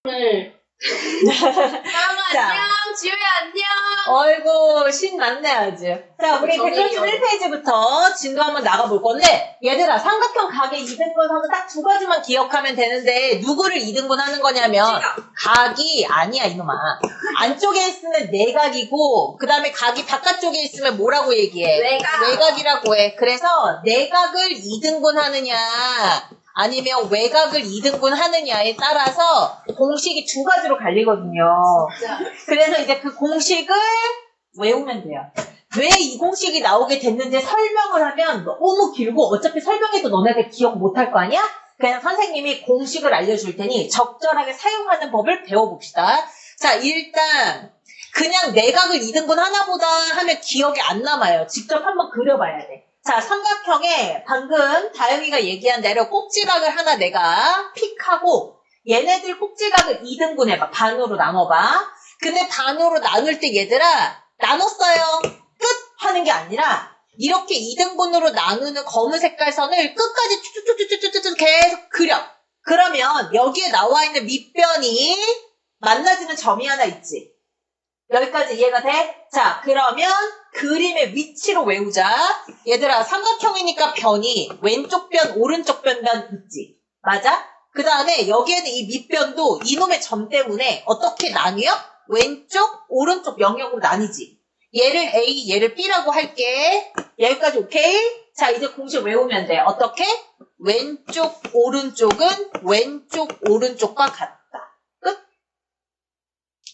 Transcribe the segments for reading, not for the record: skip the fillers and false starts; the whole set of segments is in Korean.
네. 자. 안녕, 지우야 안녕. 어이구 신났네 아주. 자 우리 131페이지부터 진도 한번 나가볼 건데 얘들아 삼각형 각의 이등분하고 딱 두 가지만 기억하면 되는데 누구를 이등분하는 거냐면 각이 아니야 이놈아. 안쪽에 있으면 내각이고 그 다음에 각이 바깥쪽에 있으면 뭐라고 얘기해? 외각이라고 해. 그래서 내각을 이등분하느냐 아니면 외곽을 2등분 하느냐에 따라서 공식이 두 가지로 갈리거든요. 진짜. 그래서 이제 그 공식을 외우면 돼요. 왜 이 공식이 나오게 됐는지 설명을 하면 너무 길고 어차피 설명해도 너네들 기억 못할 거 아니야? 그냥 선생님이 공식을 알려줄 테니 적절하게 사용하는 법을 배워봅시다. 자, 일단 그냥 내각을 2등분 하나보다 하면 기억이 안 남아요. 직접 한번 그려봐야 돼. 자, 삼각형에 방금 다영이가 얘기한 대로 꼭지각을 하나 내가 픽하고 얘네들 꼭지각을 2등분 해봐. 반으로 나눠봐. 근데 반으로 나눌 때 얘들아 나눴어요. 끝! 하는 게 아니라 이렇게 2등분으로 나누는 검은 색깔 선을 끝까지 쭉쭉쭉쭉쭉 계속 그려. 그러면 여기에 나와 있는 밑변이 만나지는 점이 하나 있지. 여기까지 이해가 돼? 자, 그러면 그림의 위치로 외우자. 얘들아, 삼각형이니까 변이 왼쪽 변, 오른쪽 변만 있지. 맞아? 그 다음에 여기에는 이 밑변도 이놈의 점 때문에 어떻게 나뉘어? 왼쪽, 오른쪽 영역으로 나뉘지. 얘를 A, 얘를 B라고 할게. 여기까지 오케이? 자, 이제 공식 외우면 돼. 어떻게? 왼쪽, 오른쪽은 왼쪽, 오른쪽과 같다. 끝?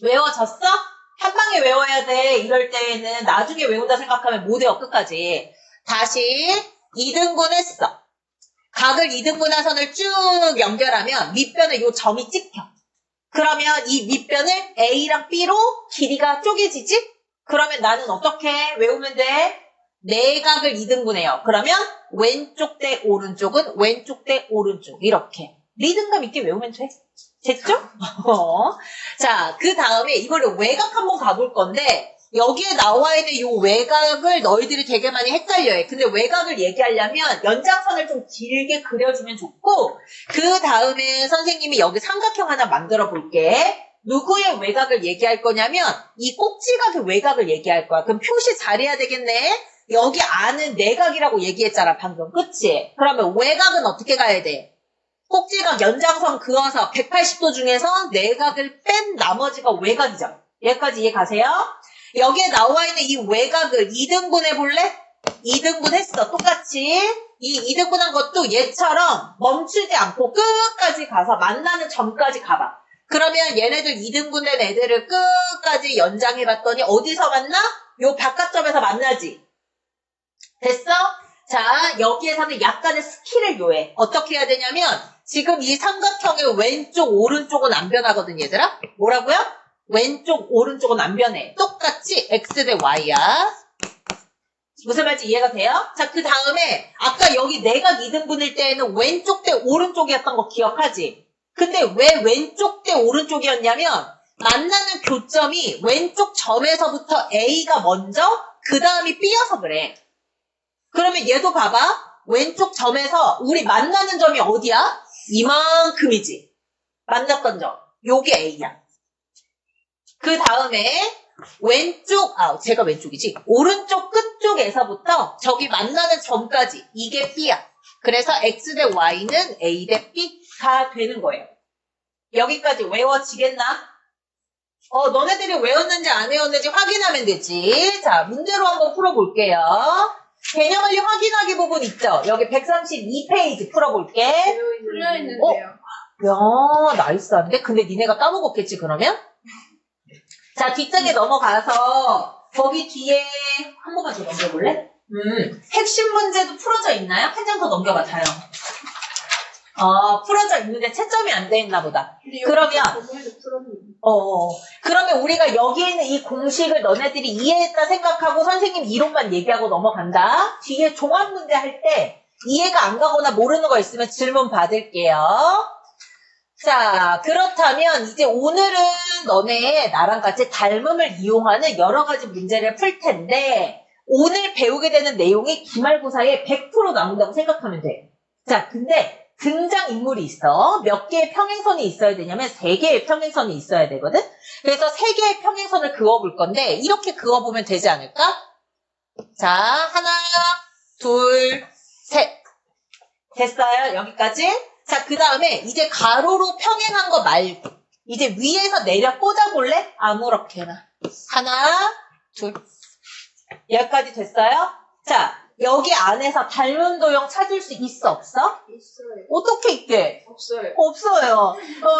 외워졌어? 한 방에 외워야 돼. 이럴 때에는 나중에 외운다 생각하면 못 외워 끝까지. 다시 2등분 했어. 각을 2등분한 선을 쭉 연결하면 밑변에 요 점이 찍혀. 그러면 이 밑변을 A랑 B로 길이가 쪼개지지? 그러면 나는 어떻게 외우면 돼? 내각을 2등분해요. 그러면 왼쪽 대 오른쪽은 왼쪽 대 오른쪽 이렇게 리듬감 있게 외우면 돼. 됐죠? 자, 그 다음에 이거를 외곽 한번 가볼 건데 여기에 나와 있는 이 외곽을 너희들이 되게 많이 헷갈려해. 근데 외곽을 얘기하려면 연장선을 좀 길게 그려주면 좋고 그 다음에 선생님이 여기 삼각형 하나 만들어 볼게. 누구의 외곽을 얘기할 거냐면 이 꼭지각의 외곽을 얘기할 거야. 그럼 표시 잘해야 되겠네. 여기 안은 내각이라고 얘기했잖아 방금. 그치? 그러면 외곽은 어떻게 가야 돼? 꼭지각 연장선 그어서 180도 중에서 내각을 뺀 나머지가 외곽이죠. 여기까지 이해 가세요? 여기에 나와 있는 이 외곽을 2등분 해볼래? 2등분 했어. 똑같이. 이 2등분한 것도 얘처럼 멈추지 않고 끝까지 가서 만나는 점까지 가봐. 그러면 얘네들 2등분된 애들을 끝까지 연장해봤더니 어디서 만나? 요 바깥점에서 만나지. 됐어? 자, 여기에서는 약간의 스킬을 요해. 어떻게 해야 되냐면 지금 이 삼각형의 왼쪽, 오른쪽은 안 변하거든, 얘들아? 뭐라고요? 왼쪽, 오른쪽은 안 변해. 똑같이 X 대 Y야. 무슨 말인지 이해가 돼요? 자, 그 다음에 아까 여기 내각 2등분일 때에는 왼쪽 대 오른쪽이었던 거 기억하지? 근데 왜 왼쪽 대 오른쪽이었냐면 만나는 교점이 왼쪽 점에서부터 A가 먼저 그 다음이 B여서 그래. 그러면 얘도 봐봐. 왼쪽 점에서 우리 만나는 점이 어디야? 이만큼이지. 만났던 점. 요게 A야. 그 다음에 왼쪽, 제가 왼쪽이지. 오른쪽 끝쪽에서부터 저기 만나는 점까지 이게 B야. 그래서 X 대 Y는 A 대 B가 되는 거예요. 여기까지 외워지겠나? 너네들이 외웠는지 안 외웠는지 확인하면 되지. 자, 문제로 한번 풀어볼게요. 개념 원리 확인하기 부분 있죠? 여기 132페이지 풀어볼게. 풀려있는데요. 야, 나이스한데? 근데 니네가 까먹었겠지, 그러면? 자, 뒷장에 넘어가서 거기 뒤에 한 번만 더 넘겨볼래? 핵심 문제도 풀어져 있나요? 한 장 더 넘겨봐, 다영. 풀어져 있는데 채점이 안 돼 있나 보다. 그러면 그러면 우리가 여기에 있는 이 공식을 너네들이 이해했다 생각하고 선생님 이론만 얘기하고 넘어간다. 뒤에 종합 문제 할 때 이해가 안 가거나 모르는 거 있으면 질문 받을게요. 자, 그렇다면 이제 오늘은 너네 나랑 같이 닮음을 이용하는 여러 가지 문제를 풀 텐데 오늘 배우게 되는 내용이 기말고사에 100% 나온다고 생각하면 돼. 자, 근데 등장인물이 있어. 몇 개의 평행선이 있어야 되냐면 3개의 평행선이 있어야 되거든. 그래서 3개의 평행선을 그어볼 건데 이렇게 그어보면 되지 않을까? 자, 하나, 둘, 셋. 됐어요? 여기까지? 자, 그 다음에 이제 가로로 평행한 거 말고 이제 위에서 내려 꽂아볼래? 아무렇게나. 하나, 둘. 여기까지 됐어요? 자, 여기 안에서 닮은 도형 찾을 수 있어, 없어? 있어요. 어떻게 있게? 없어요. 없어요.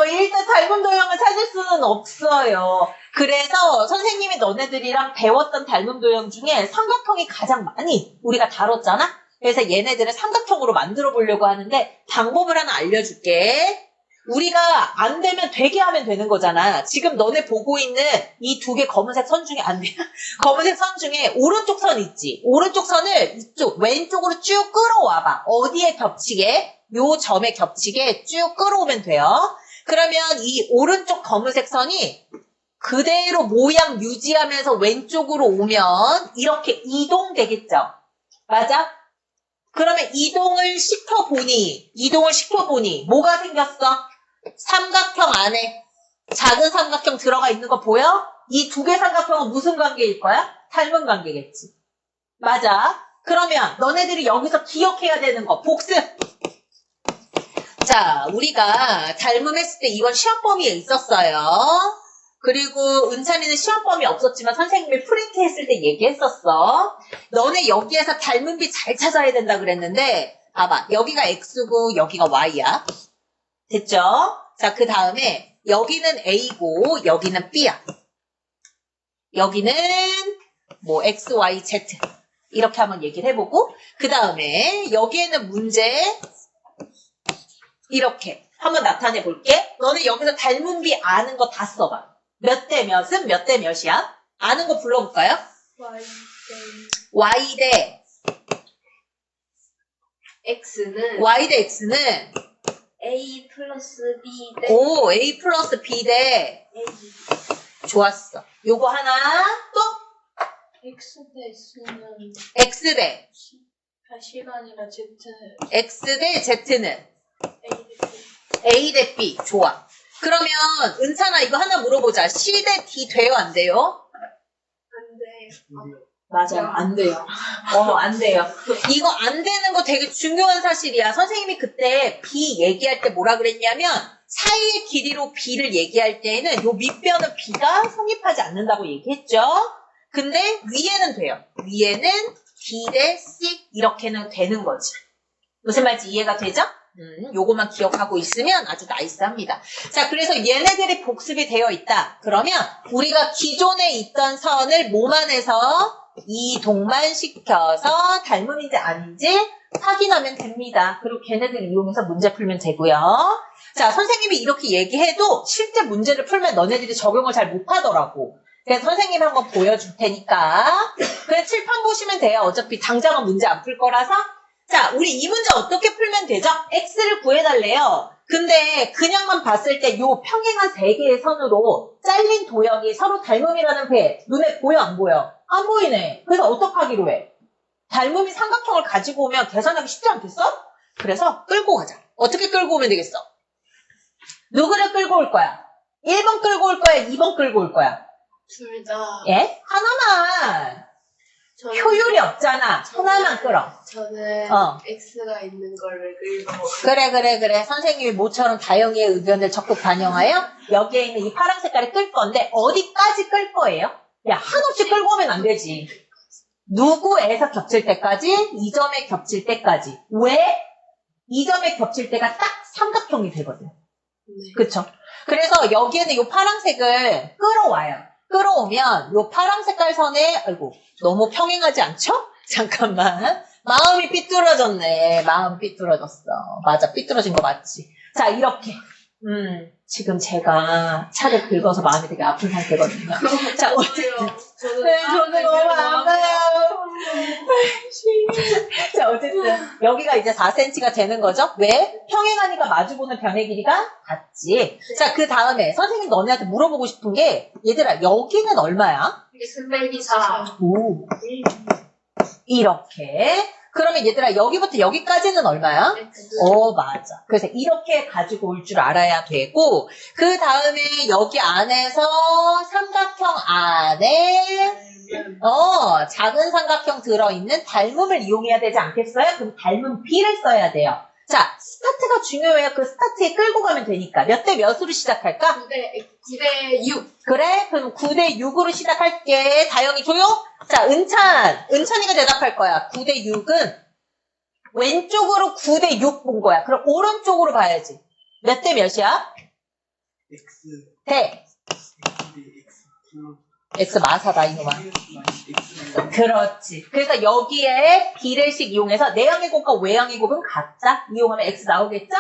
일단 닮은 도형을 찾을 수는 없어요. 그래서 선생님이 너네들이랑 배웠던 닮은 도형 중에 삼각형이 가장 많이 우리가 다뤘잖아? 그래서 얘네들을 삼각형으로 만들어 보려고 하는데 방법을 하나 알려줄게. 우리가 안 되면 되게 하면 되는 거잖아. 지금 너네 보고 있는 이 2개 검은색 선 중에 안 돼. 검은색 선 중에 오른쪽 선 있지. 오른쪽 선을 이쪽 왼쪽으로 쭉 끌어와봐. 어디에 겹치게? 요 점에 겹치게 쭉 끌어오면 돼요. 그러면 이 오른쪽 검은색 선이 그대로 모양 유지하면서 왼쪽으로 오면 이렇게 이동되겠죠. 맞아? 그러면 이동을 시켜보니 뭐가 생겼어? 삼각형 안에 작은 삼각형 들어가 있는 거 보여? 이 2개 삼각형은 무슨 관계일 거야? 닮은 관계겠지. 맞아. 그러면 너네들이 여기서 기억해야 되는 거 복습. 자, 우리가 닮음했을 때 이건 시험 범위에 있었어요. 그리고 은찬이는 시험 범위 없었지만 선생님이 프린트 했을 때 얘기했었어. 너네 여기에서 닮은 비 잘 찾아야 된다 그랬는데 봐봐. 여기가 X고 여기가 Y야. 됐죠? 자, 그 다음에 여기는 A고 여기는 B야. 여기는 뭐 X, Y, Z 이렇게 한번 얘기를 해보고 그 다음에 여기에는 문제 이렇게 한번 나타내 볼게. 너네 여기서 닮은 비 아는 거 다 써봐. 몇 대 몇은 몇 대 몇이야? 아는 거 불러볼까요? Y 대 X는 Y 대 X는 A 플러스 B 대 오 A 플러스 B 대 A. 좋았어. 요거 하나 또 X 대 X는 X 대 시간이라 Z X 대 Z는 A 대 B. A 대 B. 좋아. 그러면 은찬아 이거 하나 물어보자. C 대 D 돼요 안 돼요? 안 돼. 맞아요. 안 돼요. 안 돼요. 이거 안 되는 거 되게 중요한 사실이야. 선생님이 그때 B 얘기할 때 뭐라 그랬냐면 사이의 길이로 B를 얘기할 때에는 요 밑변은 B가 성립하지 않는다고 얘기했죠. 근데 위에는 돼요. 위에는 D 대 C 이렇게는 되는 거지. 무슨 말인지 이해가 되죠? 요거만 기억하고 있으면 아주 나이스합니다. 자, 그래서 얘네들이 복습이 되어 있다. 그러면 우리가 기존에 있던 선을 몸안에서 이동만 시켜서 닮음인지 아닌지 확인하면 됩니다. 그리고 걔네들 이용해서 문제 풀면 되고요. 자, 선생님이 이렇게 얘기해도 실제 문제를 풀면 너네들이 적용을 잘 못하더라고. 그래서 선생님이 한번 보여줄 테니까 그냥 칠판 보시면 돼요. 어차피 당장은 문제 안 풀 거라서. 자, 우리 이 문제 어떻게 풀면 되죠? X를 구해달래요. 근데 그냥만 봤을 때 요 평행한 3개의 선으로 잘린 도형이 서로 닮음이라는 게 눈에 보여 안 보여? 안 보이네. 그래서 어떡하기로 해? 닮음이 삼각형을 가지고 오면 계산하기 쉽지 않겠어? 그래서 끌고 가자. 어떻게 끌고 오면 되겠어? 누구를 끌고 올 거야? 1번 끌고 올 거야? 2번 끌고 올 거야? 둘 다. 예? 하나만. 효율이 없잖아. 하나만 끌어. 저는 X가 있는 거를 끌고. 그래. 선생님이 모처럼 다영이의 의견을 적극 반영하여 여기에 있는 이 파란 색깔을 끌 건데 어디까지 끌 거예요? 야, 한없이 끌고 오면 안 되지. 누구에서 겹칠 때까지? 이 점에 겹칠 때까지. 왜? 이 점에 겹칠 때가 딱 삼각형이 되거든. 네. 그쵸? 그래서 여기에는 이 파란색을 끌어와요. 끌어오면 이 파란 색깔 선에 아이고 너무 평행하지 않죠? 잠깐만. 마음이 삐뚤어졌네. 마음 삐뚤어졌어. 맞아. 삐뚤어진 거 맞지? 자, 이렇게. 지금 제가 차를 긁어서 마음이 되게 아픈 상태거든요. 자, 어쨌든. 저는 너무 아파요. 자, 어쨌든. 여기가 이제 4cm가 되는 거죠? 왜? 평행하니까 마주보는 변의 길이가 같지. 자, 그 다음에 선생님 너네한테 물어보고 싶은 게 얘들아, 여기는 얼마야? X 빼기 4. 오. 이렇게. 그러면 얘들아 여기부터 여기까지는 얼마야? X. 맞아. 그래서 이렇게 가지고 올 줄 알아야 되고 그 다음에 여기 안에서 삼각형 안에 작은 삼각형 들어있는 닮음을 이용해야 되지 않겠어요? 그럼 닮음 B를 써야 돼요. 자, 스타트가 중요해요. 그 스타트에 끌고 가면 되니까. 몇 대 몇으로 시작할까? 9대 6. 그래? 그럼 9대 6으로 시작할게. 다영이 조용? 자, 은찬이가 대답할 거야. 9대 6은 왼쪽으로 9대 6 본 거야. 그럼 오른쪽으로 봐야지. 몇 대 몇이야? X 대. X대 X 플러스 X 마사다, 이놈아. X 그렇지. 그래서 여기에 비례식 이용해서 내항의 곱과 외항의 곱은 같다. 이용하면 X 나오겠죠?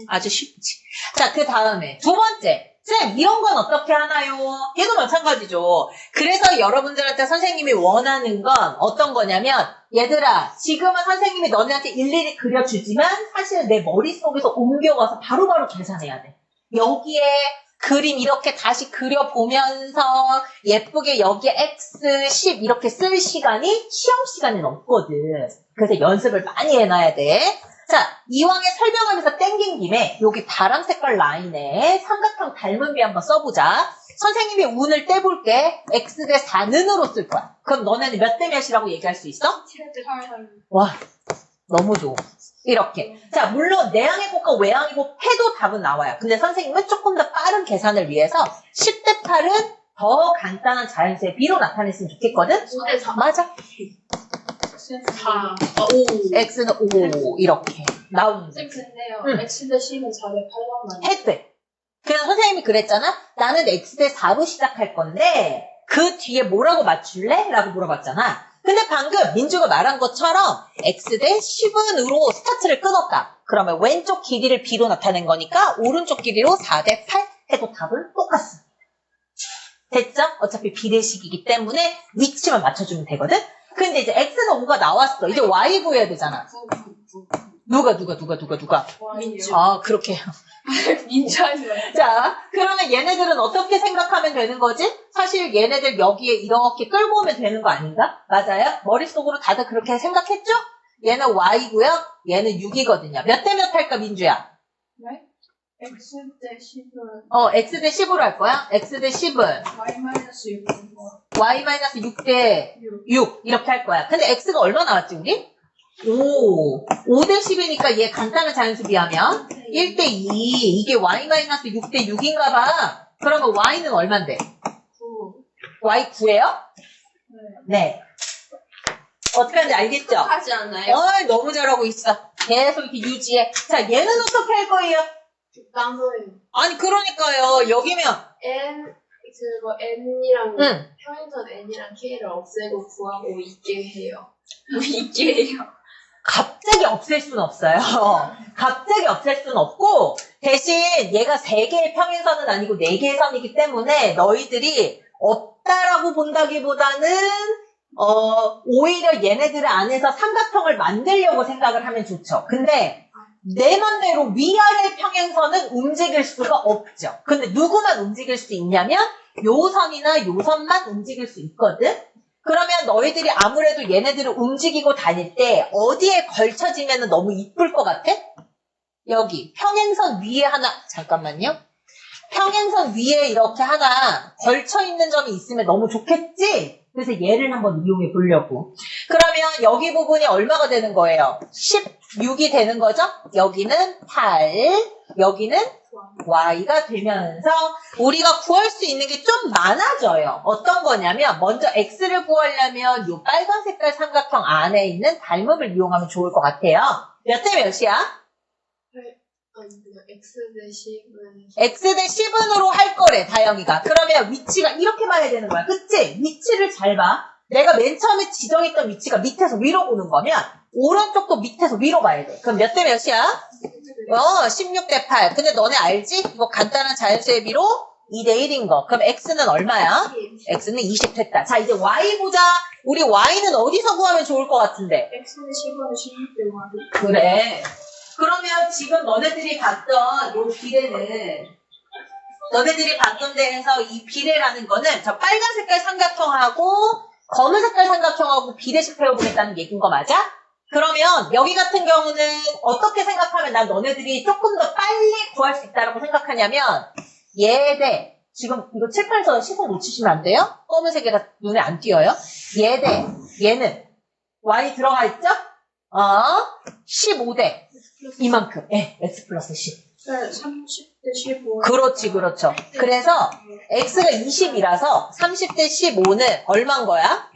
아주 쉽지. 자, 그 다음에 두 번째. 쌤, 이런 건 어떻게 하나요? 얘도 마찬가지죠. 그래서 여러분들한테 선생님이 원하는 건 어떤 거냐면, 얘들아, 지금은 선생님이 너네한테 일일이 그려주지만 사실은 내 머릿속에서 옮겨가서 바로바로 계산해야 돼. 여기에 그림 이렇게 다시 그려보면서 예쁘게 여기에 X, 10 이렇게 쓸 시간이 시험 시간에는 없거든. 그래서 연습을 많이 해놔야 돼. 자, 이왕에 설명하면서 땡긴 김에 여기 파란 색깔 라인에 삼각형 닮음비 한번 써보자. 선생님이 운을 떼볼게. X 대 4는으로 쓸 거야. 그럼 너네는 몇 대 몇이라고 얘기할 수 있어? 7대 8. 와, 너무 좋아. 이렇게. 자, 물론 내항의 곱과 외항의 곱 해도 답은 나와요. 근데 선생님은 조금 더 빠른 계산을 위해서 10대 8은 더 간단한 자연수의 B로 나타냈으면 좋겠거든? 5대 4. 맞아. 4. 5. X는 5 이렇게 나오는 거지. 근데요. 응. X 대 10은 4대 8만 해도 돼. 그래서 선생님이 그랬잖아. 나는 X 대 4로 시작할 건데 그 뒤에 뭐라고 맞출래? 라고 물어봤잖아. 근데 방금 민주가 말한 것처럼 X 대 10은으로 스타트를 끊었다. 그러면 왼쪽 길이를 B로 나타낸 거니까 오른쪽 길이로 4대 8 해도 답은 똑같어. 됐죠? 어차피 비례식이기 때문에 위치만 맞춰주면 되거든? 근데 이제 X는 5가 나왔어. 이제 Y 구해야 되잖아. 9. 누가? 민주. 아, 그렇게. 민주 하지 마. 자, 그러면 얘네들은 어떻게 생각하면 되는 거지? 사실 얘네들 여기에 이렇게 끌고 오면 되는 거 아닌가? 맞아요? 머릿속으로 다들 그렇게 생각했죠? 얘는 Y고요. 얘는 6이거든요. 몇 대 몇 할까, 민주야? 네? X 대 10은 X 대 10으로 할 거야? X 대 10은 Y-6. Y-6 대 6 이렇게 할 거야. 근데 X가 얼마 나왔지, 우리? 5. 5 대 10이니까 얘 간단한 자연수 비하면 1 대 2. 이게 Y-6 대 6인가 봐. 그러면 Y는 얼만데? 9. Y 9예요? 네. 네. 어떻게 하는지 알겠죠? 하지 않나요? 너무 잘하고 있어. 계속 이렇게 유지해. 자, 얘는 어떻게 할 거예요? 딴소리. 아니, 그러니까요. 여기면, N이랑 응. 평행선 N이랑 K를 없애고 구하고 있게 해요. 있게 해요. 갑자기 없앨 순 없어요. 갑자기 없앨 순 없고, 대신 얘가 3개의 평행선은 아니고 4개의 선이기 때문에 너희들이 없다라고 본다기보다는, 오히려 얘네들 안에서 삼각형을 만들려고 생각을 하면 좋죠. 근데 내 맘대로 위아래 평행선은 움직일 수가 없죠. 근데 누구만 움직일 수 있냐면 요 선이나 요 선만 움직일 수 있거든. 그러면 너희들이 아무래도 얘네들을 움직이고 다닐 때 어디에 걸쳐지면 너무 이쁠 것 같아? 여기 평행선 위에 하나, 잠깐만요. 평행선 위에 이렇게 하나 걸쳐있는 점이 있으면 너무 좋겠지? 그래서 얘를 한번 이용해 보려고. 그러면 여기 부분이 얼마가 되는 거예요? 16이 되는 거죠? 여기는 8, 여기는 Y가 되면서 우리가 구할 수 있는 게 좀 많아져요. 어떤 거냐면 먼저 X를 구하려면 이 빨간 색깔 삼각형 안에 있는 닮음을 이용하면 좋을 것 같아요. 몇 대 몇이야? 아니 그냥 X 대 10은 X 대 10은으로 할 거래, 다영이가. 그러면 위치가 이렇게 봐야 되는 거야. 그치? 위치를 잘 봐. 내가 맨 처음에 지정했던 위치가 밑에서 위로 보는 거면 오른쪽도 밑에서 위로 봐야 돼. 그럼 몇 대 몇이야? 16 대 8. 근데 너네 알지? 이거 간단한 자연수의 비로 2 대 1인 거. 그럼 X는 얼마야? X는 20 됐다. 자, 이제 Y 보자. 우리 Y는 어디서 구하면 좋을 것 같은데? X 대 10은 16 대 Y. 그래. 그러면 지금 너네들이 봤던 요 비례는 너네들이 봤던 데에서 이 비례라는 거는 저 빨간 색깔 삼각형하고 검은 색깔 삼각형하고 비례식 배워보겠다는 얘기인 거 맞아? 그러면 여기 같은 경우는 어떻게 생각하면 난 너네들이 조금 더 빨리 구할 수 있다고 생각하냐면 얘 지금 이거 칠판에서 시선 놓치시면 안 돼요? 검은색이라 눈에 안 띄어요? 얘는 y 들어가 있죠? 15대 이만큼. x 플러스 10. 30대 15. 그렇죠. 그래서 x가 20이라서 30대 15는 얼마인 거야?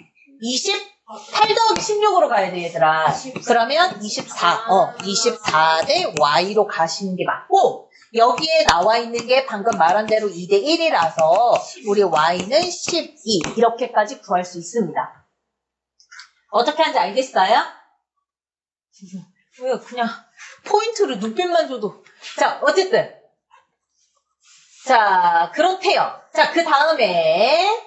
8 더하기 16으로 가야 돼, 얘들아. 그러면 24대 y로 가시는 게 맞고, 여기에 나와 있는 게 방금 말한 대로 2대 1이라서 우리 y는 12 이렇게까지 구할 수 있습니다. 어떻게 하는지 알겠어요? 왜 그냥 포인트로 눈빛만 줘도. 자, 어쨌든. 자, 그렇대요. 자, 그 다음에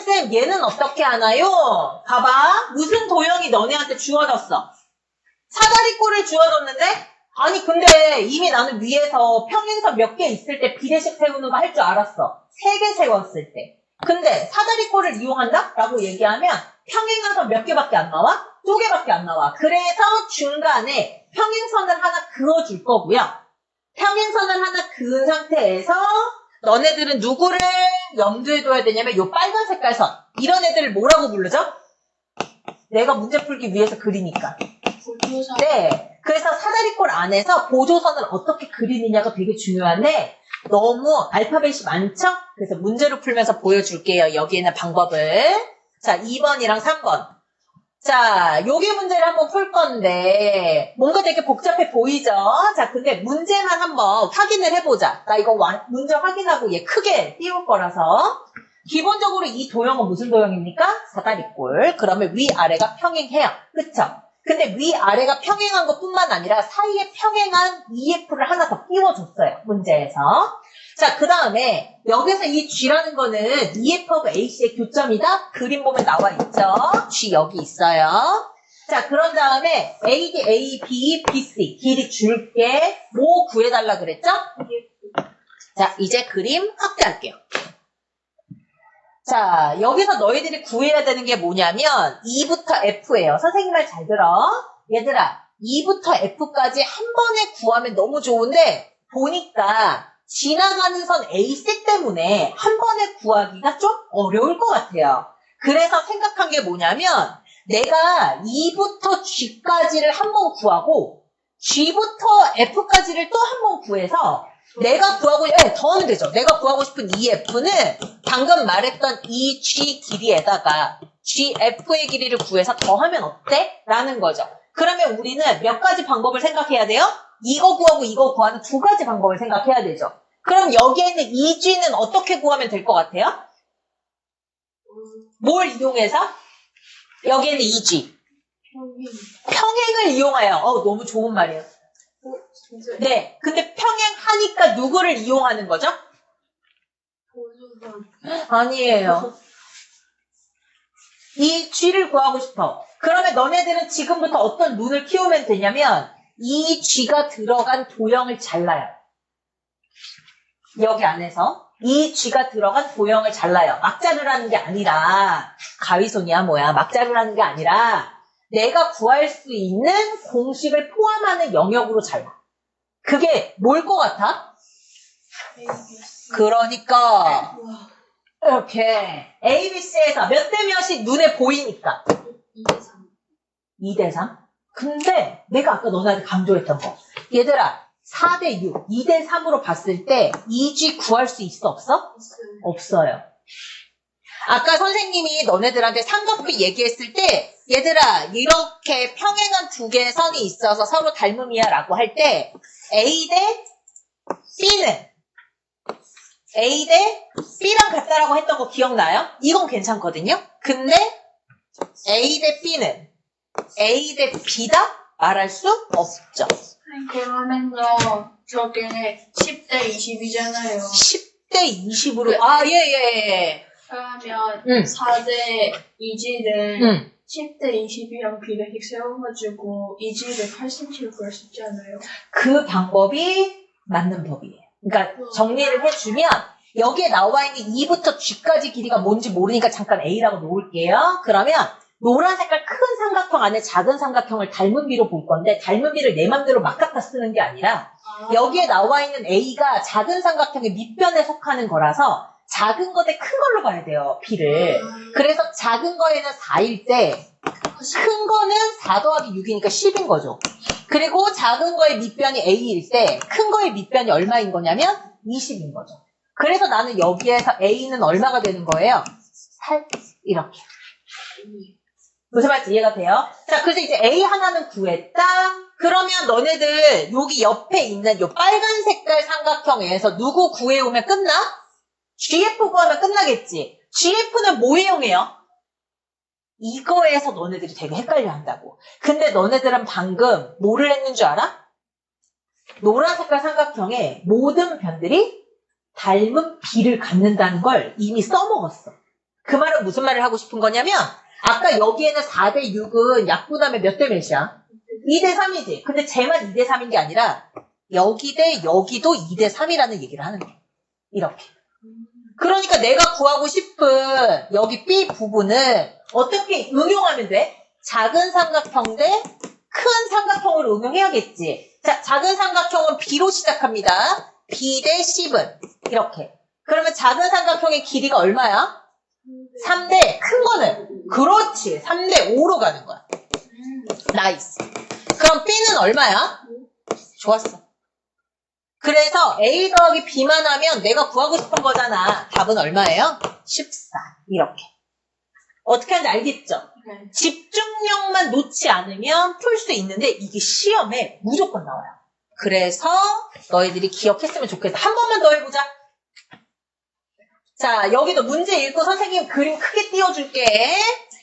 쌤, 얘는 어떻게 하나요? 봐봐. 무슨 도형이 너네한테 주어졌어? 사다리꼴을 주어졌는데? 아니, 근데 이미 나는 위에서 평행선 몇 개 있을 때 비례식 세우는 거 할 줄 알았어. 3개 세웠을 때. 근데 사다리꼴을 이용한다? 라고 얘기하면 평행선 몇 개밖에 안 나와? 2개밖에 안 나와. 그래서 중간에 평행선을 하나 그어줄 거고요. 평행선을 하나 그은 상태에서 너네들은 누구를 염두에 둬야 되냐면 요 빨간 색깔 선. 이런 애들을 뭐라고 부르죠? 내가 문제 풀기 위해서 그리니까. 보조선. 네. 그래서 사다리꼴 안에서 보조선을 어떻게 그리느냐가 되게 중요한데 너무 알파벳이 많죠? 그래서 문제를 풀면서 보여줄게요. 여기에는 방법을. 자, 2번이랑 3번. 자, 요게 문제를 한번 풀 건데 뭔가 되게 복잡해 보이죠? 자, 근데 문제만 한번 확인을 해보자. 나 이거 문제 확인하고 얘 크게 띄울 거라서. 기본적으로 이 도형은 무슨 도형입니까? 사다리꼴. 그러면 위아래가 평행해요. 그쵸? 근데 위아래가 평행한 것뿐만 아니라 사이에 평행한 EF를 하나 더 끼워줬어요. 문제에서. 자, 그 다음에 여기서 이 G라는 거는 EF하고 AC의 교점이다. 그림 보면 나와 있죠. G 여기 있어요. 자, 그런 다음에 AD, AB, BC 길이 줄게. 뭐 구해달라 그랬죠? 자, 이제 그림 확대할게요. 자, 여기서 너희들이 구해야 되는 게 뭐냐면 2부터 F예요. 선생님 말 잘 들어. 얘들아, 2부터 F까지 한 번에 구하면 너무 좋은데 보니까 지나가는 선 AC 때문에 한 번에 구하기가 좀 어려울 것 같아요. 그래서 생각한 게 뭐냐면 내가 2부터 G까지를 한 번 구하고 G부터 F까지를 또 한 번 구해서 내가 구하고, 더 하면 되죠. 내가 구하고 싶은 EF는 방금 말했던 이 G 길이에다가 GF의 길이를 구해서 더하면 어때? 라는 거죠. 그러면 우리는 몇 가지 방법을 생각해야 돼요? 이거 구하고 이거 구하는 2가지 방법을 생각해야 되죠. 그럼 여기에 있는 이 G는 어떻게 구하면 될 것 같아요? 뭘 이용해서? 여기에 있는 이 G. 평행을 이용하여. 너무 좋은 말이에요. 네, 근데 평행하니까 누구를 이용하는 거죠? 보조선. 아니에요. 이 G를 구하고 싶어. 그러면 너네들은 지금부터 어떤 눈을 키우면 되냐면 이 G가 들어간 도형을 잘라요. 여기 안에서 이 G가 들어간 도형을 잘라요. 막자를 하는 게 아니라 가위손이야 뭐야. 막자를 하는 게 아니라 내가 구할 수 있는 공식을 포함하는 영역으로 잘라. 그게 뭘 것 같아? 그러니까 이렇게 ABC에서 몇 대 몇이 눈에 보이니까 2대 3. 2대 3? 근데 내가 아까 너네한테 강조했던 거 얘들아 4대 6, 2대 3으로 봤을 때 2G 구할 수 있어 없어? 있어요. 없어요. 아까 선생님이 너네들한테 삼각비 얘기했을 때 얘들아 이렇게 평행한 2개의 선이 있어서 서로 닮음이야 라고 할 때 A 대 B는 A 대 B랑 같다라고 했던 거 기억나요? 이건 괜찮거든요. 근데 A 대 B는 A 대 B다? 말할 수 없죠. 그러면요, 저게 10대 20이잖아요. 10대 20으로 예. 그러면 4대 2G를 10대 20이랑 비례식 세워가지고 2G를 8cm로 구할 수 있잖아요. 그 방법이 맞는 법이에요. 그러니까 정리를 해주면 여기에 나와 있는 2부터 G까지 길이가 뭔지 모르니까 잠깐 A라고 놓을게요. 그러면 노란 색깔 큰 삼각형 안에 작은 삼각형을 닮은 비로 볼 건데 닮은 비를 내 맘대로 막 갖다 쓰는 게 아니라 여기에 나와 있는 A가 작은 삼각형의 밑변에 속하는 거라서 작은 거 대 큰 걸로 봐야 돼요, B를. 그래서 작은 거에는 4일 때 큰 거는 4 더하기 6이니까 10인 거죠. 그리고 작은 거의 밑변이 A일 때 큰 거의 밑변이 얼마인 거냐면 20인 거죠. 그래서 나는 여기에서 A는 얼마가 되는 거예요? 8 이렇게. 무슨 말인지 이해가 돼요? 자, 그래서 이제 A 하나는 구했다. 그러면 너네들 여기 옆에 있는 요 빨간 색깔 삼각형에서 누구 구해오면 끝나? GF 구하면 끝나겠지. GF는 뭐 이용해요? 이거에서 너네들이 되게 헷갈려 한다고. 근데 너네들은 방금 뭐를 했는 줄 알아? 노란 색깔 삼각형에 모든 변들이 닮은 B를 갖는다는 걸 이미 써먹었어. 그 말은 무슨 말을 하고 싶은 거냐면 아까 여기에는 4대 6은 약분하면 몇 대 몇이야? 2대 3이지. 근데 쟤만 2대 3인 게 아니라 여기 대 여기도 2대 3이라는 얘기를 하는 거야. 이렇게. 그러니까 내가 구하고 싶은 여기 B 부분을 어떻게 응용하면 돼? 작은 삼각형 대 큰 삼각형으로 응용해야겠지. 자, 작은 삼각형은 B로 시작합니다. B 대 10은 이렇게. 그러면 작은 삼각형의 길이가 얼마야? 3대 큰 거는 그렇지 3대 5로 가는 거야. 나이스. 그럼 B는 얼마야? 좋았어. 그래서 A 더하기 B만 하면 내가 구하고 싶은 거잖아. 답은 얼마예요? 14 이렇게. 어떻게 하는지 알겠죠? 네. 집중력만 놓지 않으면 풀 수 있는데 이게 시험에 무조건 나와요. 그래서 너희들이 기억했으면 좋겠다. 한 번만 더 해보자. 자, 여기도 문제 읽고 선생님 그림 크게 띄워줄게.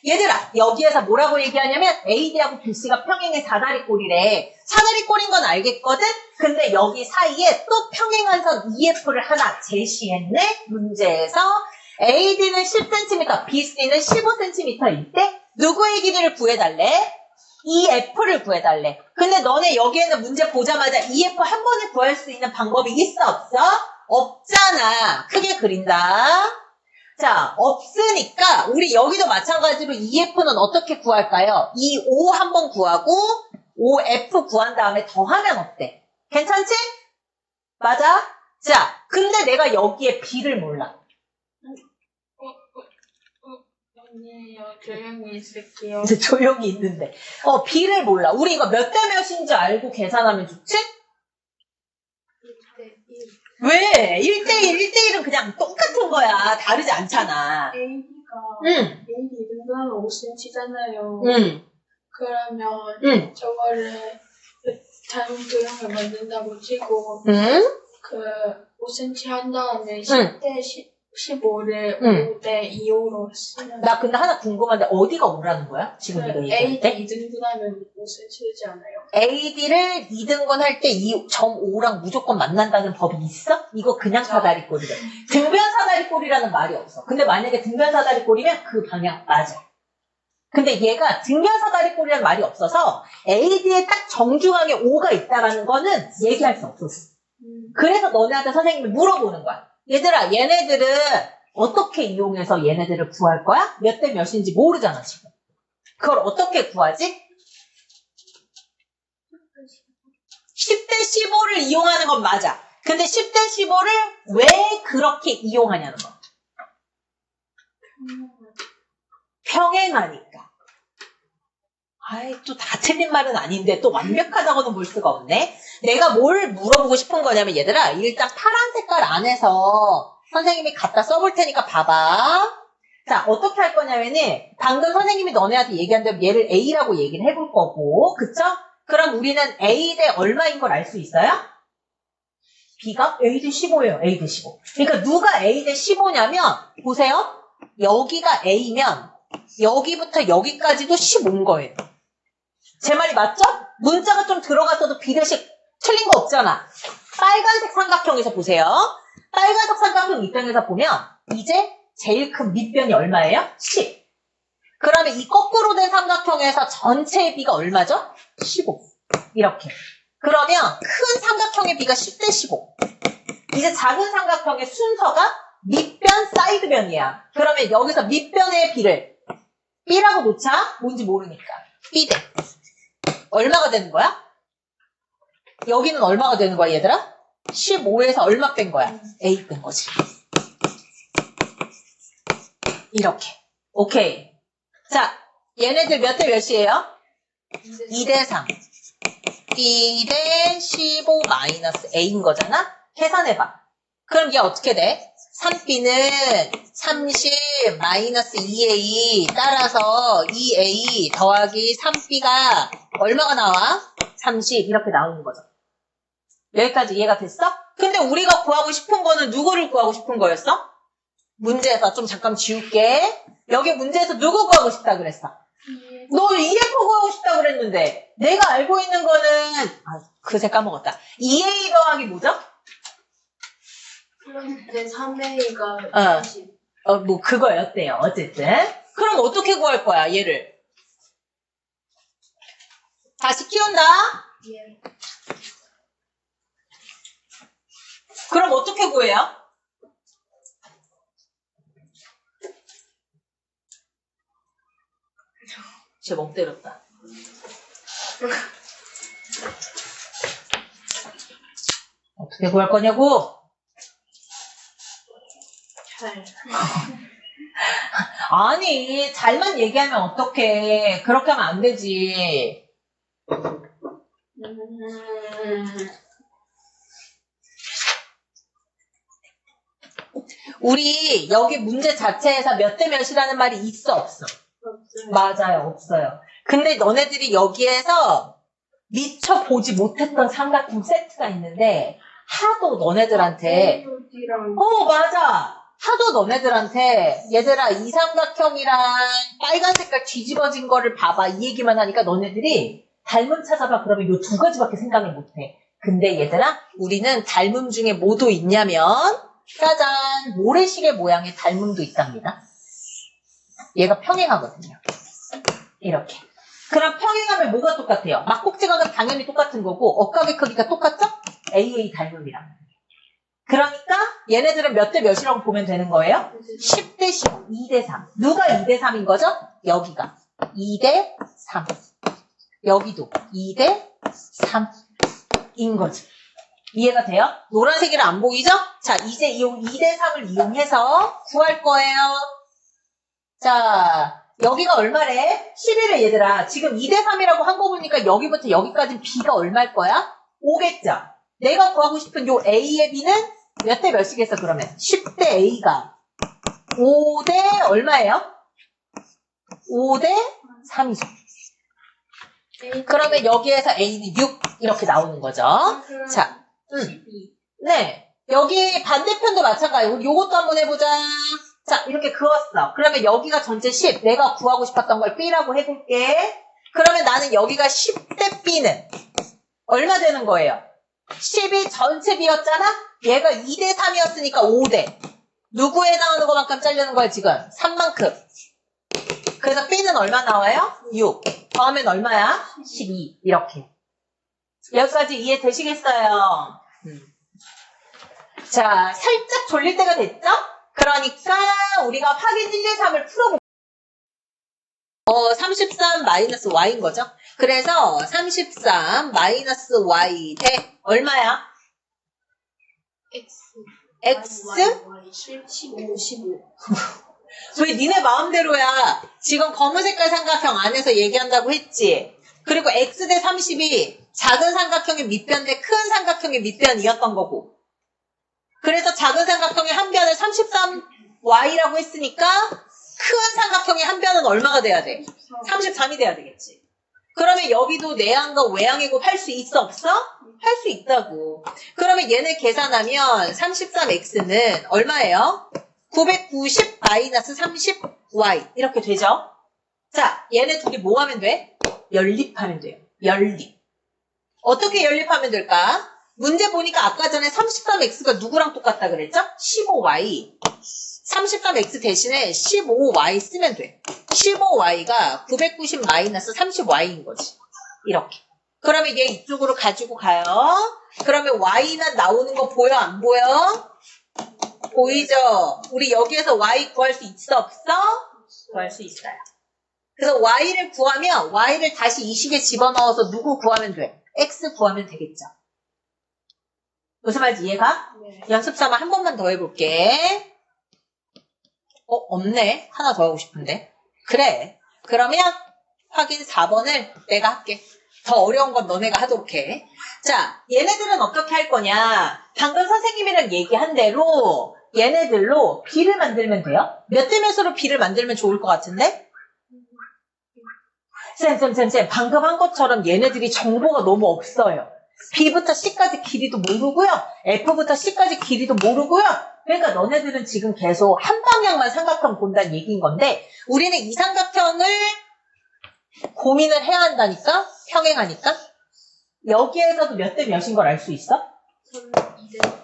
얘들아, 여기에서 뭐라고 얘기하냐면 AD하고 BC가 평행의 사다리꼴이래. 사다리꼴인 건 알겠거든? 근데 여기 사이에 또 평행한 선 EF를 하나 제시했네? 문제에서 AD는 10cm, BC는 15cm일 때 누구의 길이를 구해달래? EF를 구해달래. 근데 너네 여기에는 문제 보자마자 EF 한 번에 구할 수 있는 방법이 있어, 없어? 없잖아. 크게 그린다. 자, 없으니까 우리 여기도 마찬가지로 EF는 어떻게 구할까요? 이 O 한번 구하고 OF 구한 다음에 더하면 어때? 괜찮지? 맞아? 자, 근데 내가 여기에 B를 몰라. 아니에요. 조용히 있을게요. 근데 조용히 있는데. B를 몰라. 우리 이거 몇 대 몇인지 알고 계산하면 좋지? 1대1. 왜? 1대1, 1대1은 그냥 똑같은 거야. 다르지 않잖아. AD가 응, AD 이등분하면 5cm잖아요. 응, 그러면 응, 저거를 다른 도형을 만든다고 치고 응, 그 5cm 한 다음에 10대 15를 응. 5대 2호로 쓰면 나 근데 하나 궁금한데 어디가 오라는 거야? 지금 네가 얘기할 AD 때? 2등분하면 5cm 되지 않아요? AD를 2등분 할 때 2.5랑 무조건 만난다는 법이 있어? 이거 그냥 사다리꼴이래. 등변 사다리꼴이라는 말이 없어. 근데 만약에 등변 사다리꼴이면 그 방향 맞아. 근데 얘가 등변 사다리꼴이라는 말이 없어서 AD에 딱 정중하게 5가 있다라는 거는 얘기할 수 없었어. 그래서 너네한테 선생님이 물어보는 거야. 얘들아, 얘네들은 어떻게 이용해서 얘네들을 구할 거야? 몇 대 몇인지 모르잖아, 지금. 그걸 어떻게 구하지? 10대 15를 이용하는 건 맞아. 근데 10대 15를 왜 그렇게 이용하냐는 거야. 평행하니까. 아이, 또 다 틀린 말은 아닌데 또 완벽하다고는 볼 수가 없네. 내가 뭘 물어보고 싶은 거냐면 얘들아, 일단 파란 색깔 안에서 선생님이 갖다 써볼 테니까 봐봐. 자, 어떻게 할 거냐면은 방금 선생님이 너네한테 얘기한 대로 얘를 A라고 얘기를 해볼 거고, 그쵸? 그럼 우리는 A 대 얼마인 걸 알 수 있어요? B가 A 대 15예요. A 대 15. 그러니까 누가 A 대 15냐면 보세요. 여기가 A면 여기부터 여기까지도 15인 거예요. 제 말이 맞죠? 문자가 좀 들어갔어도 비례식 틀린 거 없잖아. 빨간색 삼각형에서 보세요. 빨간색 삼각형 입장에서 보면 이제 제일 큰 밑변이 얼마예요? 10. 그러면 이 거꾸로 된 삼각형에서 전체의 비가 얼마죠? 15. 이렇게. 그러면 큰 삼각형의 비가 10대 15. 이제 작은 삼각형의 순서가 밑변, 사이드변이야. 그러면 여기서 밑변의 비를 B라고 놓자. 뭔지 모르니까. B대. 얼마가 되는 거야? 여기는 얼마가 되는 거야, 얘들아? 15에서 얼마 뺀 거야? A 뺀 거지. 이렇게. 오케이. 자, 얘네들 몇 대 몇이에요? 2대 3. B대 15 마이너스 A인 거잖아? 계산해봐. 그럼 얘 어떻게 돼? 3B는 30 마이너스 2A 따라서 2A 더하기 3B가 얼마가 나와? 30 이렇게 나오는 거죠. 여기까지 이해가 됐어? 근데 우리가 구하고 싶은 거는 누구를 구하고 싶은 거였어? 문제에서 좀 잠깐 지울게. 여기 문제에서 누구 구하고 싶다 그랬어? 너 EF 구하고 싶다 그랬는데 내가 알고 있는 거는 그새 까먹었다. 2A 더하기 뭐죠? 그런데 3A가 40. 뭐 그거였대요. 어쨌든. 그럼 어떻게 구할 거야 얘를? 다시 키운다. 예. 그럼 어떻게 구해요? 쟤 멍 때렸다. 어떻게 구할 거냐고? 잘. 아니, 잘만 얘기하면 어떡해. 그렇게 하면 안 되지. 우리 여기 문제 자체에서 몇 대 몇이라는 말이 있어, 없어? 없어요. 맞아요, 없어요. 근데 너네들이 여기에서 미처 보지 못했던 삼각형 세트가 있는데 하도 너네들한테 랑 맞아. 하도 너네들한테 얘들아 이 삼각형이랑 빨간 색깔 뒤집어진 거를 봐봐 이 얘기만 하니까 너네들이 닮음 찾아봐 그러면 요 두 가지밖에 생각을 못해. 근데 얘들아 우리는 닮음 중에 뭐도 있냐면 짜잔 모래시계 모양의 닮음도 있답니다. 얘가 평행하거든요. 이렇게. 그럼 평행하면 뭐가 똑같아요? 막꼭지각은 당연히 똑같은 거고 억각의 크기가 똑같죠? AA 닮음이랑. 그러니까 얘네들은 몇 대 몇이라고 보면 되는 거예요? 10대 15, 2대 3. 누가 2대 3인 거죠? 여기가 2대 3. 여기도 2대 3인 거지. 이해가 돼요? 노란색이라 안 보이죠? 자, 이제 이 2대 3을 이용해서 구할 거예요. 자, 여기가 얼마래? 11에 얘들아. 지금 2대 3이라고 한 거 보니까 여기부터 여기까지 B가 얼마일 거야? 5겠죠? 내가 구하고 싶은 요 A의 B는 몇 대 몇이겠어, 그러면? 10대 A가 5대 얼마예요? 5대 3이죠. 그러면 여기에서 A는 6 이렇게 나오는 거죠. 자, 12. 네. 여기 반대편도 마찬가지. 우리 요것도 한번 해보자. 자, 이렇게 그었어. 그러면 여기가 전체 10. 내가 구하고 싶었던 걸 B라고 해볼게. 그러면 나는 여기가 10대 B는 얼마 되는 거예요? 10이 전체 B였잖아? 얘가 2대 3이었으니까 5대. 누구에 해당하는 것만큼 자르는 거야, 지금? 3만큼. 그래서 B는 얼마 나와요? 6. 더하면 얼마야? 12. 이렇게. 여기까지 이해되시겠어요? 자, 살짝 졸릴 때가 됐죠? 그러니까 우리가 확인 1, 2, 3을 풀어볼게요. 33 마이너스 y인 거죠? 그래서 33 마이너스 y 대 얼마야? X. x? 15, 15. 왜 니네 마음대로야. 지금 검은 색깔 삼각형 안에서 얘기한다고 했지. 그리고 x 대 30이 작은 삼각형의 밑변 대 큰 삼각형의 밑변이었던 거고. 그래서 작은 삼각형의 한 변을 33y라고 했으니까 큰 삼각형의 한 변은 얼마가 돼야 돼? 33이 돼야 되겠지. 그러면 여기도 내항과 외항의 곱 할 수 있어 없어? 할 수 있다고. 그러면 얘네 계산하면 33x는 얼마예요? 990 마이너스 30y 이렇게 되죠? 자, 얘네 둘이 뭐 하면 돼? 연립하면 돼요. 연립. 어떻게 연립하면 될까? 문제 보니까 아까 전에 33x가 누구랑 똑같다 그랬죠? 15y. 33x 대신에 15y 쓰면 돼. 15y가 990 마이너스 30y인 거지. 이렇게. 그러면 얘 이쪽으로 가지고 가요. 그러면 y만 나오는 거 보여 안 보여? 보이죠? 우리 여기에서 y 구할 수 있어 없어? 구할 수 있어요. 그래서 y를 구하면 y를 다시 이 식에 집어넣어서 누구 구하면 돼? x 구하면 되겠죠. 무슨 말인지 이해가? 네. 연습 삼아 한 번만 더 해볼게. 없네. 하나 더 하고 싶은데. 그래. 그러면 확인 4번을 내가 할게. 더 어려운 건 너네가 하도록 해. 자, 얘네들은 어떻게 할 거냐. 방금 선생님이랑 얘기한 대로 얘네들로 B를 만들면 돼요. 몇 대 몇으로 B를 만들면 좋을 것 같은데? 쌤. 방금 한 것처럼 얘네들이 정보가 너무 없어요. B부터 C까지 길이도 모르고요. F부터 C까지 길이도 모르고요. 그러니까 너네들은 지금 계속 한 방향만 삼각형 본다는 얘기인 건데 우리는 이 삼각형을 고민을 해야 한다니까? 평행하니까? 여기에서도 몇 대 몇인 걸 알 수 있어?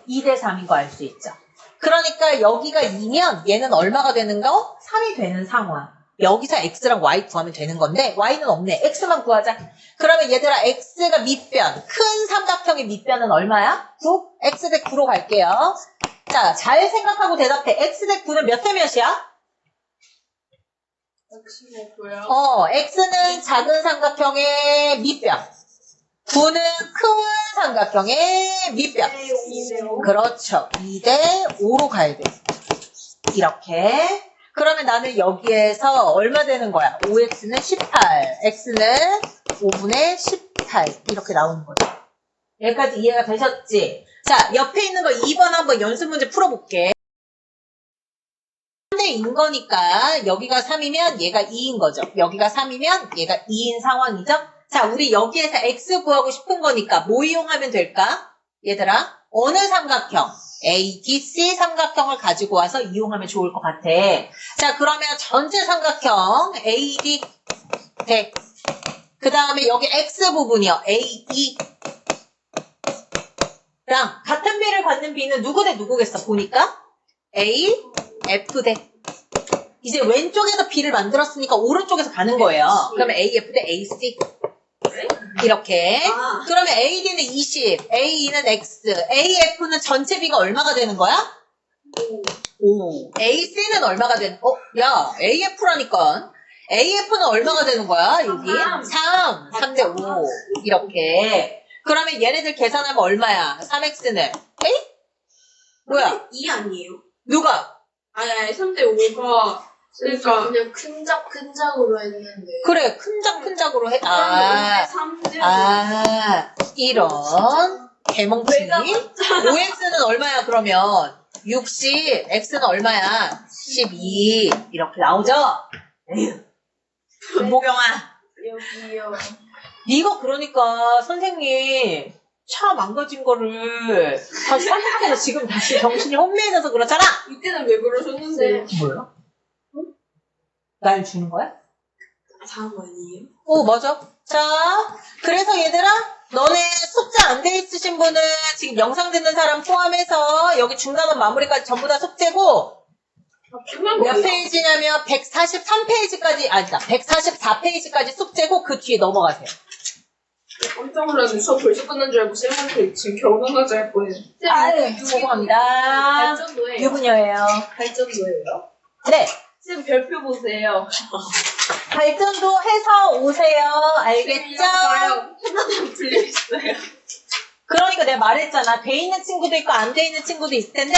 2대 3인 거 알 수 있죠. 그러니까 여기가 2면 얘는 얼마가 되는 거? 3이 되는 상황. 여기서 x랑 y 구하면 되는 건데 y는 없네. x만 구하자. 그러면 얘들아 x가 밑변. 큰 삼각형의 밑변은 얼마야? 9? x 대 9로 갈게요. 자, 잘 생각하고 대답해. x 대 9는 몇 대 몇이야? 역시 뭐고요? x는 작은 삼각형의 밑변. 9는 큰 삼각형의 밑변. 2대5. 그렇죠. 2대 5로 가야 돼. 이렇게. 그러면 나는 여기에서 얼마 되는 거야? 5x는 18, x는 5분의 18 이렇게 나오는 거죠. 여기까지 이해가 되셨지? 자, 옆에 있는 거 2번 한번 연습 문제 풀어볼게. 3대인 거니까 여기가 3이면 얘가 2인 거죠. 여기가 3이면 얘가 2인 상황이죠. 자, 우리 여기에서 x 구하고 싶은 거니까 뭐 이용하면 될까? 얘들아, 어느 삼각형? ADC 삼각형을 가지고 와서 이용하면 좋을 것 같아. 자, 그러면 전체 삼각형 AD 대. 그 다음에 여기 X 부분이요. AE랑 같은 비를 갖는 비는 누구 대 누구겠어? 보니까 A, F 대. 이제 왼쪽에서 B를 만들었으니까 오른쪽에서 가는 거예요. 그러면 AF 대 AC. 이렇게. 그러면 AD는 20, AE는 X, AF는 전체 B가 얼마가 되는 거야? 5. AC는 얼마가 되는, 야, AF라니까. AF는 얼마가 되는 거야, 여기? 3. 3대 5. 이렇게. 그러면 얘네들 계산하면 얼마야? 3X는? 에이? 뭐야? 2 아니에요? 누가? 아니, 3대5가. 그러니까 그냥 큰 작으로 했는데. 그래, 큰 작으로 해. 3대 이런 개멍치니? 5x는 얼마야, 그러면? 60, x는 얼마야? 12. 이렇게 나오죠? 에휴. 김보경아. 여기요. 네가 그러니까 선생님 차 망가진 거를 다시 생각해서 지금 다시 정신이 혼미해져서 그렇잖아? 이때는 왜 그러셨는데? 뭐야? 날 주는 거야? 4번 아니에요? 맞아. 자, 그래서 얘들아, 너네 숙제 안 돼 있으신 분은 지금 영상 듣는 사람 포함해서 여기 중간원 마무리까지 전부 다 숙제고, 몇 페이지냐면 143페이지까지, 아니다, 144페이지까지 숙제고 그 뒤에 넘어가세요. 깜짝 놀랐는데 수업 벌써 끝난 줄 알고 쌤한테 지금 결혼하자 할 뻔했어요. 아유, 죄송합니다. 발전도예요. 유부녀예요. 발전도예요? 네. 쌤 별표 보세요. 발전도 해서 오세요. 알겠죠? 하나도 불려있어요. 그러니까 내가 말했잖아. 돼 있는 친구도 있고 안 돼 있는 친구도 있을 텐데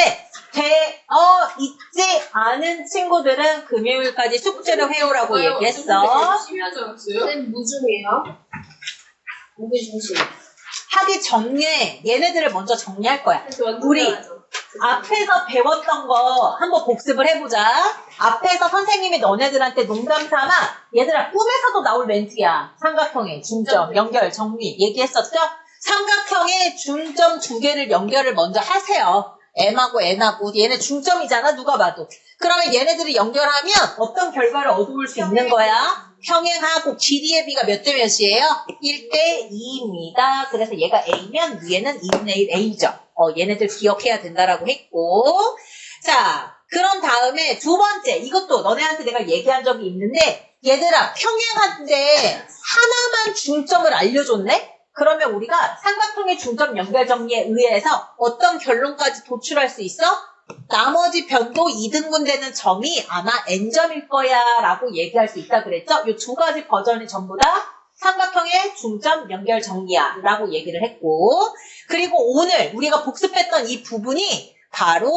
있지 않은 친구들은 금요일까지 숙제를 해오라고 얘기했어. 열심히 하지 않았어요? 쌤 무중이에요? 무게중심. 하기 전에 얘네들을 먼저 정리할 거야. 우리 앞에서 배웠던 거 한번 복습을 해보자. 앞에서 선생님이 너네들한테 농담 삼아 얘들아 꿈에서도 나올 멘트야. 삼각형의 중점, 연결, 정리 얘기했었죠? 삼각형의 중점 2개를 연결을 먼저 하세요. M하고 N하고 얘네 중점이잖아 누가 봐도. 그러면 얘네들이 연결하면 어떤 결과를 얻어올 수 있는 거야? 평행하고 길이의 비가 몇 대 몇이에요? 1대 2입니다. 그래서 얘가 A면 위에는 2분의 1 A죠. 얘네들 기억해야 된다라고 했고. 자, 그런 다음에 두 번째. 이것도 너네한테 내가 얘기한 적이 있는데 얘들아 평행한데 하나만 중점을 알려줬네? 그러면 우리가 삼각형의 중점 연결 정리에 의해서 어떤 결론까지 도출할 수 있어? 나머지 변도 2등분 되는 점이 아마 n점일 거야 라고 얘기할 수 있다 그랬죠? 이 두 가지 버전이 전부 다 삼각형의 중점 연결 정리야 라고 얘기를 했고, 그리고 오늘 우리가 복습했던 이 부분이 바로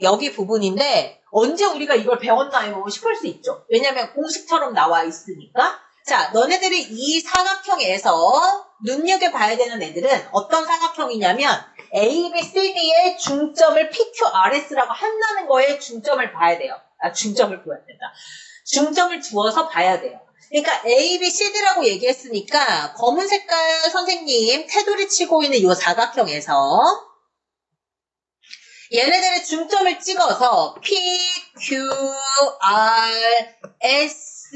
여기 부분인데 언제 우리가 이걸 배웠나요 싶을 수 있죠. 왜냐면 공식처럼 나와 있으니까. 자, 너네들이 이 사각형에서 눈여겨봐야 되는 애들은 어떤 사각형이냐면 A, B, C, D의 중점을 PQRS라고 한다는 거에 중점을 봐야 돼요. 중점을 보여야 된다. 중점을 두어서 봐야 돼요. 그러니까 A, B, C, D라고 얘기했으니까 검은 색깔 선생님 테두리 치고 있는 이 사각형에서 얘네들의 중점을 찍어서 P, Q, R, S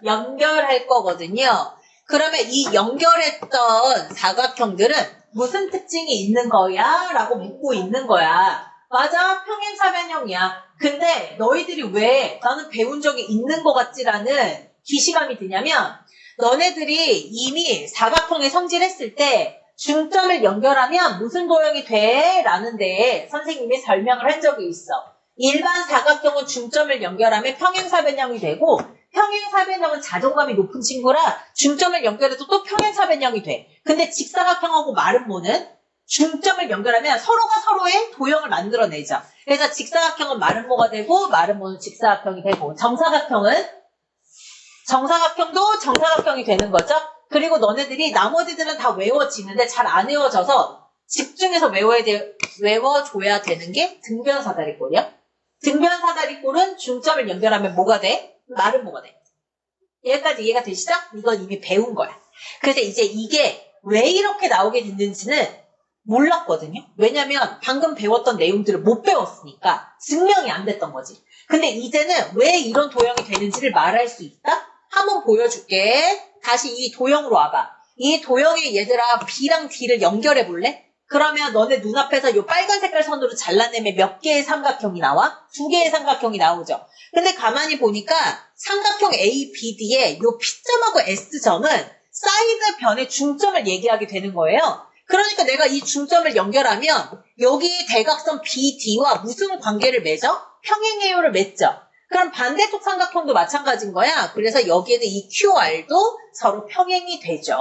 연결할 거거든요. 그러면 이 연결했던 사각형들은 무슨 특징이 있는 거야? 라고 묻고 있는 거야. 맞아, 평행사변형이야. 근데 너희들이 왜 나는 배운 적이 있는 것 같지라는 기시감이 드냐면 너네들이 이미 사각형에 성질했을 때 중점을 연결하면 무슨 도형이 돼? 라는데 선생님이 설명을 한 적이 있어. 일반 사각형은 중점을 연결하면 평행사변형이 되고 평행사변형은 자존감이 높은 친구라 중점을 연결해도 또 평행사변형이 돼. 근데 직사각형하고 마름모는 중점을 연결하면 서로가 서로의 도형을 만들어내죠. 그래서 직사각형은 마름모가 되고 마름모는 직사각형이 되고 정사각형도 정사각형이 되는 거죠. 그리고 너네들이 나머지들은 다 외워지는데 잘 안 외워져서 집중해서 외워줘야 되는 게 등변사다리꼴이야. 등변사다리꼴은 중점을 연결하면 뭐가 돼? 마름모가 돼. 여기까지 이해가 되시죠? 이건 이미 배운 거야. 그래서 이제 이게 왜 이렇게 나오게 됐는지는 몰랐거든요. 왜냐면 방금 배웠던 내용들을 못 배웠으니까 증명이 안 됐던 거지. 근데 이제는 왜 이런 도형이 되는지를 말할 수 있다? 한번 보여줄게. 다시 이 도형으로 와봐. 이 도형에 얘들아 B랑 D를 연결해 볼래? 그러면 너네 눈앞에서 이 빨간 색깔 선으로 잘라내면 몇 개의 삼각형이 나와? 2개의 삼각형이 나오죠. 근데 가만히 보니까 삼각형 ABD의 이 P점하고 S점은 사이드 변의 중점을 얘기하게 되는 거예요. 그러니까 내가 이 중점을 연결하면 여기 대각선 BD와 무슨 관계를 맺어? 평행해요를 맺죠. 그럼 반대쪽 삼각형도 마찬가지인 거야. 그래서 여기에는 이 QR도 서로 평행이 되죠.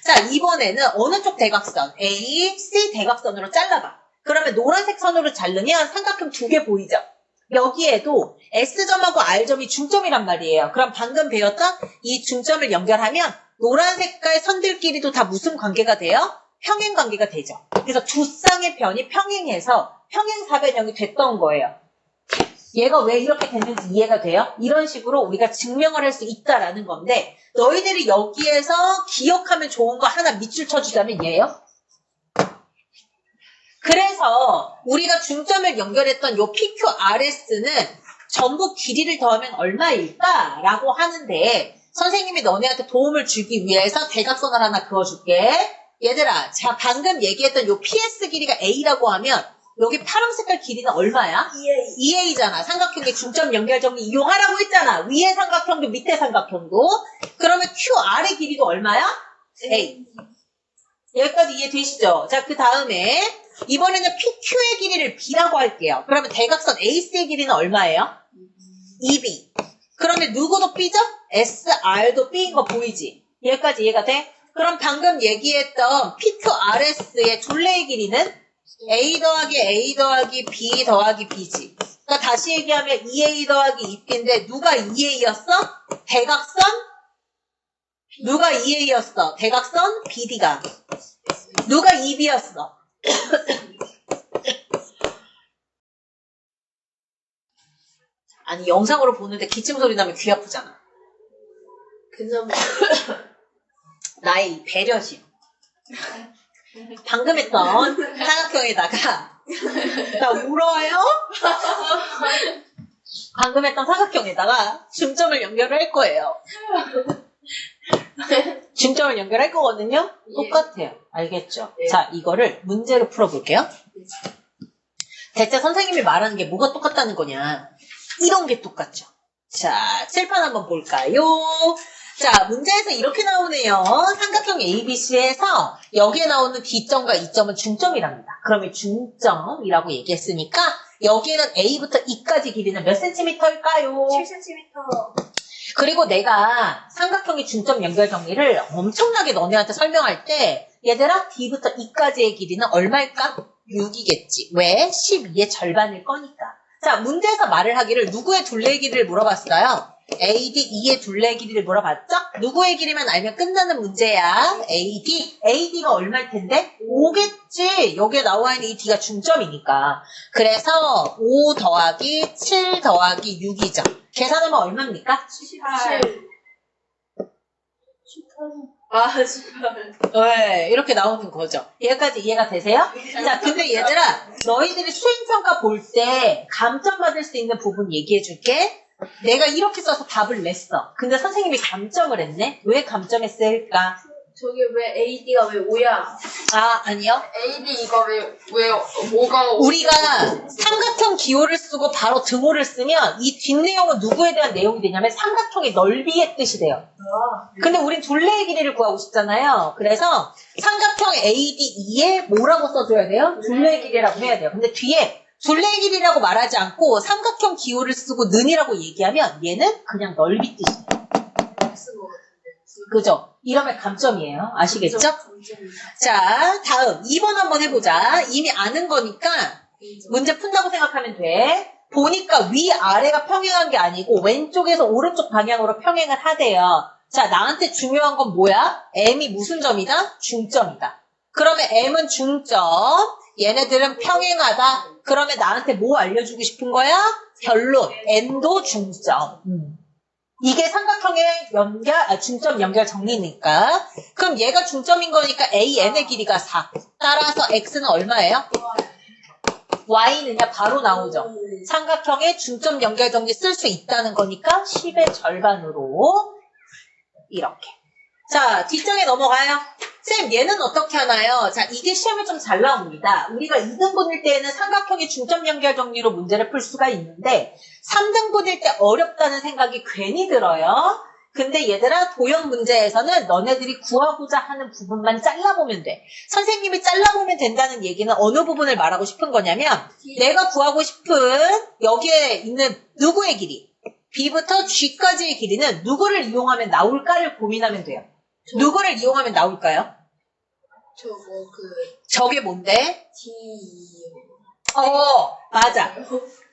자, 이번에는 어느 쪽 대각선? A, C 대각선으로 잘라봐. 그러면 노란색 선으로 자르면 삼각형 2개 보이죠? 여기에도 S점하고 R점이 중점이란 말이에요. 그럼 방금 배웠던 이 중점을 연결하면 노란 색깔 선들끼리도 다 무슨 관계가 돼요? 평행 관계가 되죠. 그래서 두 쌍의 변이 평행해서 평행사변형이 됐던 거예요. 얘가 왜 이렇게 됐는지 이해가 돼요? 이런 식으로 우리가 증명을 할 수 있다라는 건데 너희들이 여기에서 기억하면 좋은 거 하나 밑줄 쳐주자면 얘예요. 그래서 우리가 중점을 연결했던 요 PQRS는 전부 길이를 더하면 얼마일까? 라고 하는데 선생님이 너네한테 도움을 주기 위해서 대각선을 하나 그어줄게. 얘들아, 자 방금 얘기했던 요 PS 길이가 A라고 하면 여기 파란 색깔 길이는 얼마야? 2A잖아. 삼각형의 중점 연결 정리 이용하라고 했잖아. 위에 삼각형도 밑에 삼각형도. 그러면 QR의 길이도 얼마야? A. 여기까지 이해되시죠? 자, 그 다음에 이번에는 PQ의 길이를 B라고 할게요. 그러면 대각선 AC의 길이는 얼마예요? 2B. 그러면 누구도 B죠? SR도 B인 거 보이지? 여기까지 이해가 돼? 그럼 방금 얘기했던 PQRS의 둘레의 길이는 A 더하기 A 더하기 B 더하기 B지. 그러니까 다시 얘기하면 2A 더하기 2B인데 누가 2A였어? 대각선? 누가 2A였어? 대각선? BD가. 누가 2B였어? 아니 영상으로 보는데 기침 소리 나면 귀 아프잖아. 그냥 나의 이 배려심. 방금 했던 사각형에다가 나 울어요? 방금 했던 사각형에다가 중점을 연결을 할 거예요. 중점을 연결할 거거든요. 똑같아요. 알겠죠? 네. 자, 이거를 문제로 풀어볼게요. 대체 선생님이 말하는 게 뭐가 똑같다는 거냐? 이런 게 똑같죠. 자, 칠판 한번 볼까요? 자, 문제에서 이렇게 나오네요. 삼각형 ABC에서 여기에 나오는 D점과 E점은 중점이랍니다. 그러면 중점이라고 얘기했으니까 여기에는 A부터 E까지 길이는 몇 cm일까요? 7cm. 그리고 내가 삼각형의 중점 연결 정리를 엄청나게 너네한테 설명할 때 얘들아 D부터 E까지의 길이는 얼마일까? 6이겠지. 왜? 12의 절반일 거니까. 자, 문제에서 말을 하기를 누구의 둘레의 길이를 물어봤어요? AD, E의 둘레의 길이를 물어봤죠? 누구의 길이만 알면 끝나는 문제야. AD. AD가 얼마일 텐데? 5겠지. 여기에 나와 있는 이 D가 중점이니까. 그래서 5 더하기 7 더하기 6이죠. 계산하면 얼마입니까? 18. 18. 18. 네, 이렇게 나오는 거죠. 여기까지 이해가 되세요? 자, 근데 얘들아, 너희들이 수행평가 볼 때 감점 받을 수 있는 부분 얘기해 줄게. 내가 이렇게 써서 답을 냈어. 근데 선생님이 감점을 했네? 왜 감점했을까? 저게 왜 AD가 왜 5야? 아, 아니요. AD 이거 왜 5가 우리가 삼각형 기호를 쓰고 바로 등호를 쓰면 이 뒷내용은 누구에 대한 내용이 되냐면 삼각형의 넓이의 뜻이 돼요. 근데 우린 둘레의 길이를 구하고 싶잖아요. 그래서 삼각형 ADE에 뭐라고 써줘야 돼요? 둘레의 길이라고 해야 돼요. 근데 뒤에 둘레의 길이라고 말하지 않고 삼각형 기호를 쓰고 는이라고 얘기하면 얘는 그냥 넓이 뜻이에요. 쓴거 같은데. 그죠? 이러면 감점이에요. 아시겠죠? 자, 다음 2번 한번 해보자. 이미 아는 거니까 문제 푼다고 생각하면 돼. 보니까 위아래가 평행한 게 아니고 왼쪽에서 오른쪽 방향으로 평행을 하대요. 자, 나한테 중요한 건 뭐야? M이 무슨 점이다? 중점이다. 그러면 M은 중점, 얘네들은 평행하다. 그러면 나한테 뭐 알려주고 싶은 거야? 결론, N도 중점. 이게 삼각형의 중점 연결 정리니까. 그럼 얘가 중점인 거니까 AN의 길이가 4. 따라서 X는 얼마예요? Y는요, 바로 나오죠. 삼각형의 중점 연결 정리 쓸 수 있다는 거니까 10의 절반으로 이렇게. 자, 뒷장에 넘어가요. 쌤, 얘는 어떻게 하나요? 자, 이게 시험에 좀 잘 나옵니다. 우리가 2등분일 때에는 삼각형의 중점 연결 정리로 문제를 풀 수가 있는데 3등분일 때 어렵다는 생각이 괜히 들어요. 근데 얘들아, 도형 문제에서는 너네들이 구하고자 하는 부분만 잘라보면 돼. 선생님이 잘라보면 된다는 얘기는 어느 부분을 말하고 싶은 거냐면 내가 구하고 싶은 여기에 있는 누구의 길이? B부터 G까지의 길이는 누구를 이용하면 나올까를 고민하면 돼요. 누구를 이용하면 나올까요? 저게 뭔데? 맞아.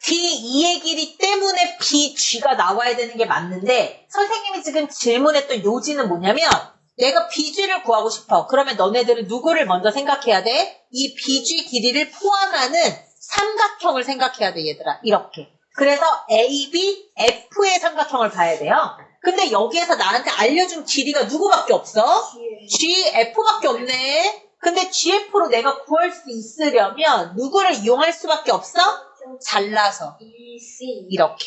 D2의 길이 때문에 BG가 나와야 되는 게 맞는데 선생님이 지금 질문했던 요지는 뭐냐면 내가 BG를 구하고 싶어. 그러면 너네들은 누구를 먼저 생각해야 돼? 이 BG 길이를 포함하는 삼각형을 생각해야 돼, 얘들아. 이렇게. 그래서 AB, F의 삼각형을 봐야 돼요. 근데 여기에서 나한테 알려준 길이가 누구밖에 없어? GF밖에 없네. 근데 GF로 내가 구할 수 있으려면 누구를 이용할 수밖에 없어? 잘라서 이렇게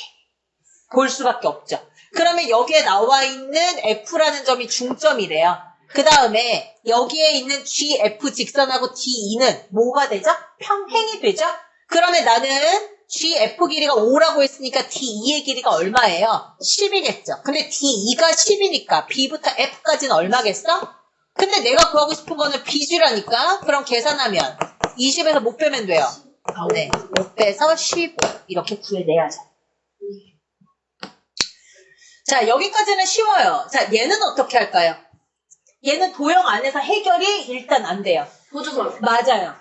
볼 수밖에 없죠. 그러면 여기에 나와 있는 F라는 점이 중점이래요. 그 다음에 여기에 있는 GF 직선하고 DE는 뭐가 되죠? 평행이 되죠? 그러면 나는 GF 길이가 5라고 했으니까 DE의 길이가 얼마예요? 10이겠죠. 근데 DE가 10이니까 B부터 F까지는 얼마겠어? 근데 내가 구하고 싶은 거는 BG라니까. 그럼 계산하면 20에서 못 빼면 돼요. 네, 못 빼서 15 이렇게 구해내야죠. 자, 여기까지는 쉬워요. 자, 얘는 어떻게 할까요? 얘는 도형 안에서 해결이 일단 안 돼요. 보조선. 맞아요.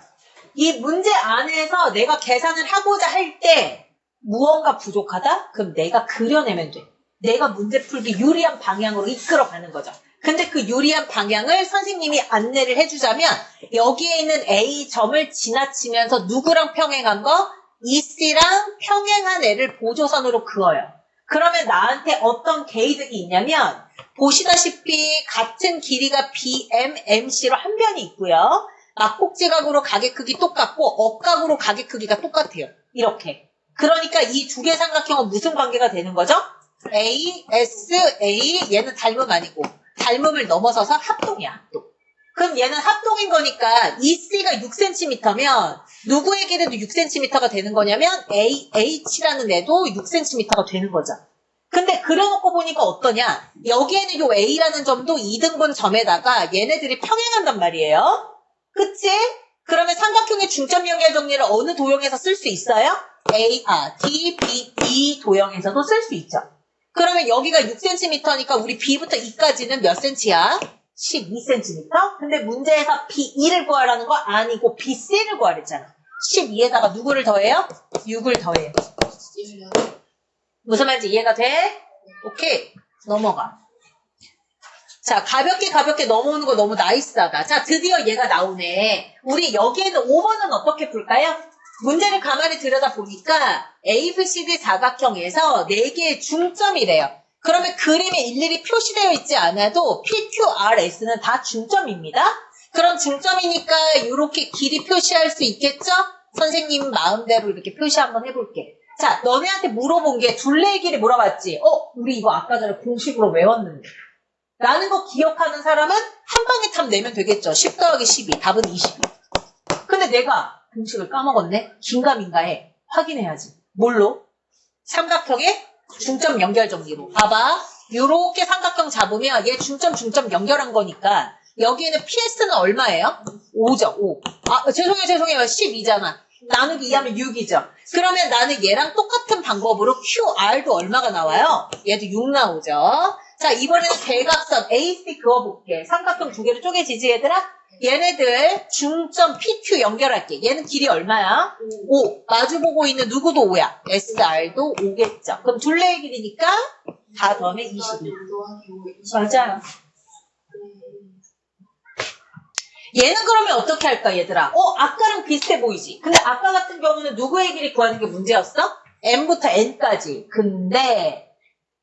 이 문제 안에서 내가 계산을 하고자 할 때 무언가 부족하다? 그럼 내가 그려내면 돼. 내가 문제 풀기 유리한 방향으로 이끌어가는 거죠. 근데 그 유리한 방향을 선생님이 안내를 해주자면 여기에 있는 A점을 지나치면서 누구랑 평행한 거? EC랑 평행한 애를 보조선으로 그어요. 그러면 나한테 어떤 개이득이 있냐면 보시다시피 같은 길이가 BM, MC로 한 변이 있고요. 막꼭지각으로 가게 크기 똑같고 억각으로 가게 크기가 똑같아요. 이렇게. 그러니까 이 두 개의 삼각형은 무슨 관계가 되는 거죠? A, S, A 얘는 닮음 아니고 닮음을 넘어서서 합동이야. 합동. 그럼 얘는 합동인 거니까 EC가 6cm면 누구의 길이도 6cm가 되는 거냐면 AH라는 애도 6cm가 되는 거죠. 근데 그려놓고 보니까 어떠냐? 여기에는 요 A라는 점도 2등분 점에다가 얘네들이 평행한단 말이에요. 그치? 그러면 삼각형의 중점 연결 정리를 어느 도형에서 쓸 수 있어요? D, B, E 도형에서도 쓸 수 있죠. 그러면 여기가 6cm니까 우리 B부터 E까지는 몇 cm야? 12cm. 근데 문제에서 B2를 구하라는 거 아니고 B3를 구하랬잖아. 12에다가 누구를 더해요? 6을 더해요. 무슨 말인지 이해가 돼? 오케이. 넘어가. 자, 가볍게 넘어오는 거 너무 나이스하다. 자, 드디어 얘가 나오네. 우리 여기에는 5번은 어떻게 풀까요? 문제를 가만히 들여다보니까 ABCD 사각형에서 4개의 중점이래요. 그러면 그림에 일일이 표시되어 있지 않아도 PQRS는 다 중점입니다. 그럼 중점이니까 이렇게 길이 표시할 수 있겠죠? 선생님 마음대로 이렇게 표시 한번 해볼게. 자, 너네한테 물어본 게 둘레의 길이 물어봤지? 우리 이거 아까 전에 공식으로 외웠는데. 라는 거 기억하는 사람은 한 방에 답 내면 되겠죠. 10 더하기 12, 답은 22. 근데 내가 공식을 까먹었네? 긴가민가해. 확인해야지. 뭘로? 삼각형의 중점 연결 정리로. 봐봐. 요렇게 삼각형 잡으면 얘 중점 연결한 거니까 여기에는 PS는 얼마예요? 5죠. 5. 죄송해요. 12잖아. 나누기 2하면 6이죠. 그러면 나는 얘랑 똑같은 방법으로 QR도 얼마가 나와요? 얘도 6 나오죠. 자, 이번에는 대각선 AC 그어볼게. 삼각형 두 개로 쪼개지지, 얘들아? 얘네들 중점 PQ 연결할게. 얘는 길이 얼마야? 5. 마주보고 있는 누구도 5야. SR도 5겠죠. 그럼 둘레의 길이니까 다 더하면 22. 맞아요. 얘는 그러면 어떻게 할까, 얘들아? 아까랑 비슷해 보이지? 근데 아까 같은 경우는 누구의 길이 구하는 게 문제였어? M부터 N까지. 근데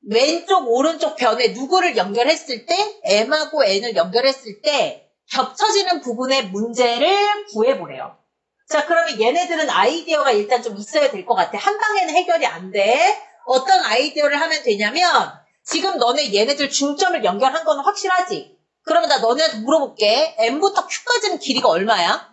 왼쪽, 오른쪽 변에 누구를 연결했을 때, M하고 N을 연결했을 때 겹쳐지는 부분의 문제를 구해보래요. 자, 그러면 얘네들은 아이디어가 일단 좀 있어야 될 것 같아. 한 방에는 해결이 안 돼. 어떤 아이디어를 하면 되냐면, 지금 너네 얘네들 중점을 연결한 건 확실하지? 그러면 나 너네한테 물어볼게. M부터 Q까지는 길이가 얼마야?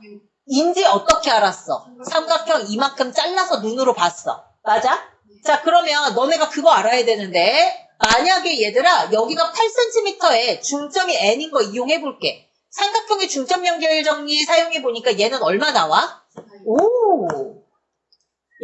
인지 어떻게 알았어? 삼각형 이만큼 잘라서 눈으로 봤어. 맞아? 자, 그러면 너네가 그거 알아야 되는데, 만약에 얘들아 여기가 8cm에 중점이 N인 거 이용해볼게. 삼각형의 중점 연결 정리 사용해보니까 얘는 얼마 나와? 오,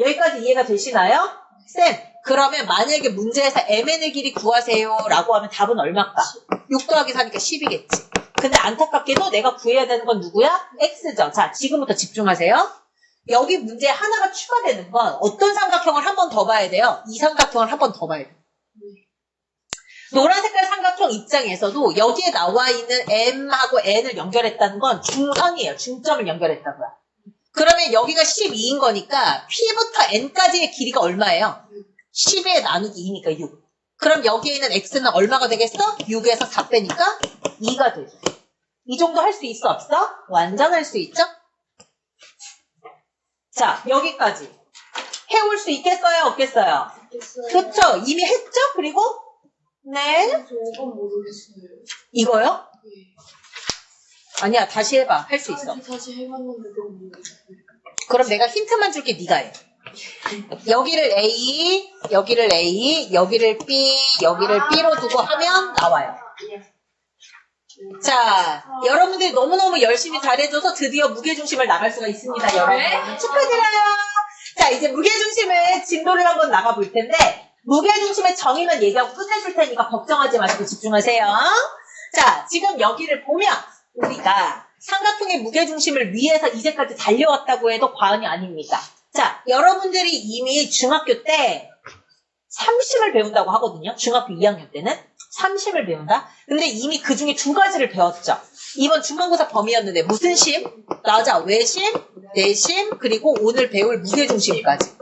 여기까지 이해가 되시나요? 쌤, 그러면 만약에 문제에서 MN의 길이 구하세요 라고 하면 답은 얼마일까? 6 더하기 4니까 10이겠지. 근데 안타깝게도 내가 구해야 되는 건 누구야? X죠. 자, 지금부터 집중하세요. 여기 문제 하나가 추가되는 건 어떤 삼각형을 한 번 더 봐야 돼요? 이 삼각형을 한 번 더 봐야 돼요. 노란 색깔 삼각형 입장에서도 여기에 나와 있는 M하고 N을 연결했다는 건 중선이에요. 중점을 연결했다고요. 그러면 여기가 12인 거니까 P부터 N까지의 길이가 얼마예요? 10에 나누기 2니까 6. 그럼 여기에 있는 X는 얼마가 되겠어? 6에서 4 빼니까 2가 되죠. 이 정도 할 수 있어 없어? 완전 할 수 있죠? 자, 여기까지. 해올 수 있겠어요? 없겠어요? 그쵸? 이미 했죠? 그리고? 네. 저건 모르겠어요. 이거요? 네. 아니야, 다시 해봐. 할 수 있어. 다시 해봤는데 너무 모르겠어요. 그럼 내가 힌트만 줄게, 네가 해. 여기를 A, 여기를 A, 여기를 B, 여기를 B로 두고 하면 나와요. 자, 여러분들이 너무너무 열심히 잘해줘서 드디어 무게중심을 나갈 수가 있습니다, 여러분. 축하드려요. 자, 이제 무게중심을 진도를 한번 나가볼 텐데, 무게중심의 정의만 얘기하고 끝내줄 테니까 걱정하지 마시고 집중하세요. 자, 지금 여기를 보면 우리가 삼각형의 무게중심을 위에서 이제까지 달려왔다고 해도 과언이 아닙니다. 자, 여러분들이 이미 중학교 때 30을 배운다고 하거든요. 중학교 2학년 때는 30을 배운다. 근데 이미 그 중에 2가지를 배웠죠. 이번 중간고사 범위였는데 무슨 심? 맞아. 외심, 내심, 그리고 오늘 배울 무게중심까지.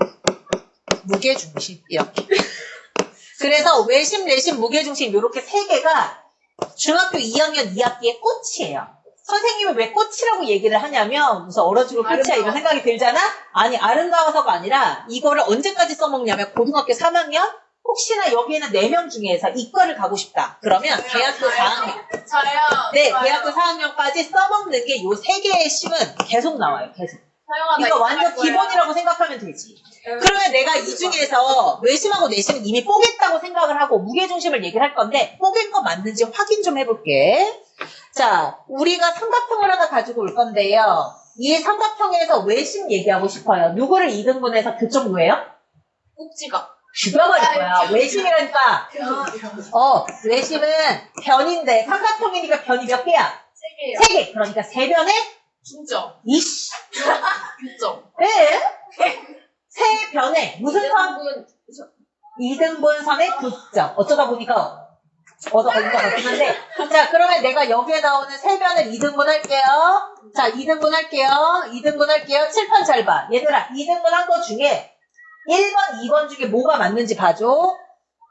무게중심 이렇게. 그래서 외심, 내심, 무게중심 이렇게 3개가 중학교 2학년 2학기의 꽃이에요. 선생님은 왜 꽃이라고 얘기를 하냐면 무슨 얼어 죽을 꽃이야 이런 생각이 들잖아? 아니, 아름다워서가 아니라 이거를 언제까지 써먹냐면 고등학교 3학년? 혹시나 여기에는 4명 중에서 이과를 가고 싶다. 그러면 대학교 4학년. 저요. 네, 대학교 4학년까지 써먹는 게 요 3개의 심은 계속 나와요. 계속. 이거 완전 기본이라고 생각하면 되지. 그러면 내가 이 중에서 외심하고 내심은 이미 뽀겠다고 생각을 하고 무게중심을 얘기를 할 건데 뽀갠 거 맞는지 확인 좀 해볼게. 자, 우리가 삼각형을 하나 가지고 올 건데요. 이 삼각형에서 외심 얘기하고 싶어요. 누구를 2등분해서 교점 구해요? 꼭지가. 죽여버릴 거야. 외심이라니까. 세 외심은 변인데 삼각형이니까 변이 몇 개야? 개요. 3개. 그러니까 3변에 중점. 이씨. 교점. 예? 3변에 무슨 선? 2등분. 2등분선의 교점. 어쩌다 보니까 얻어 걸린 것 같긴 한데. 자, 그러면 내가 여기에 나오는 3변을 2등분 할게요. 자, 2등분 할게요. 2등분 할게요. 칠판 잘 봐. 얘들아, 2등분 한 거 중에 1번, 2번 중에 뭐가 맞는지 봐줘.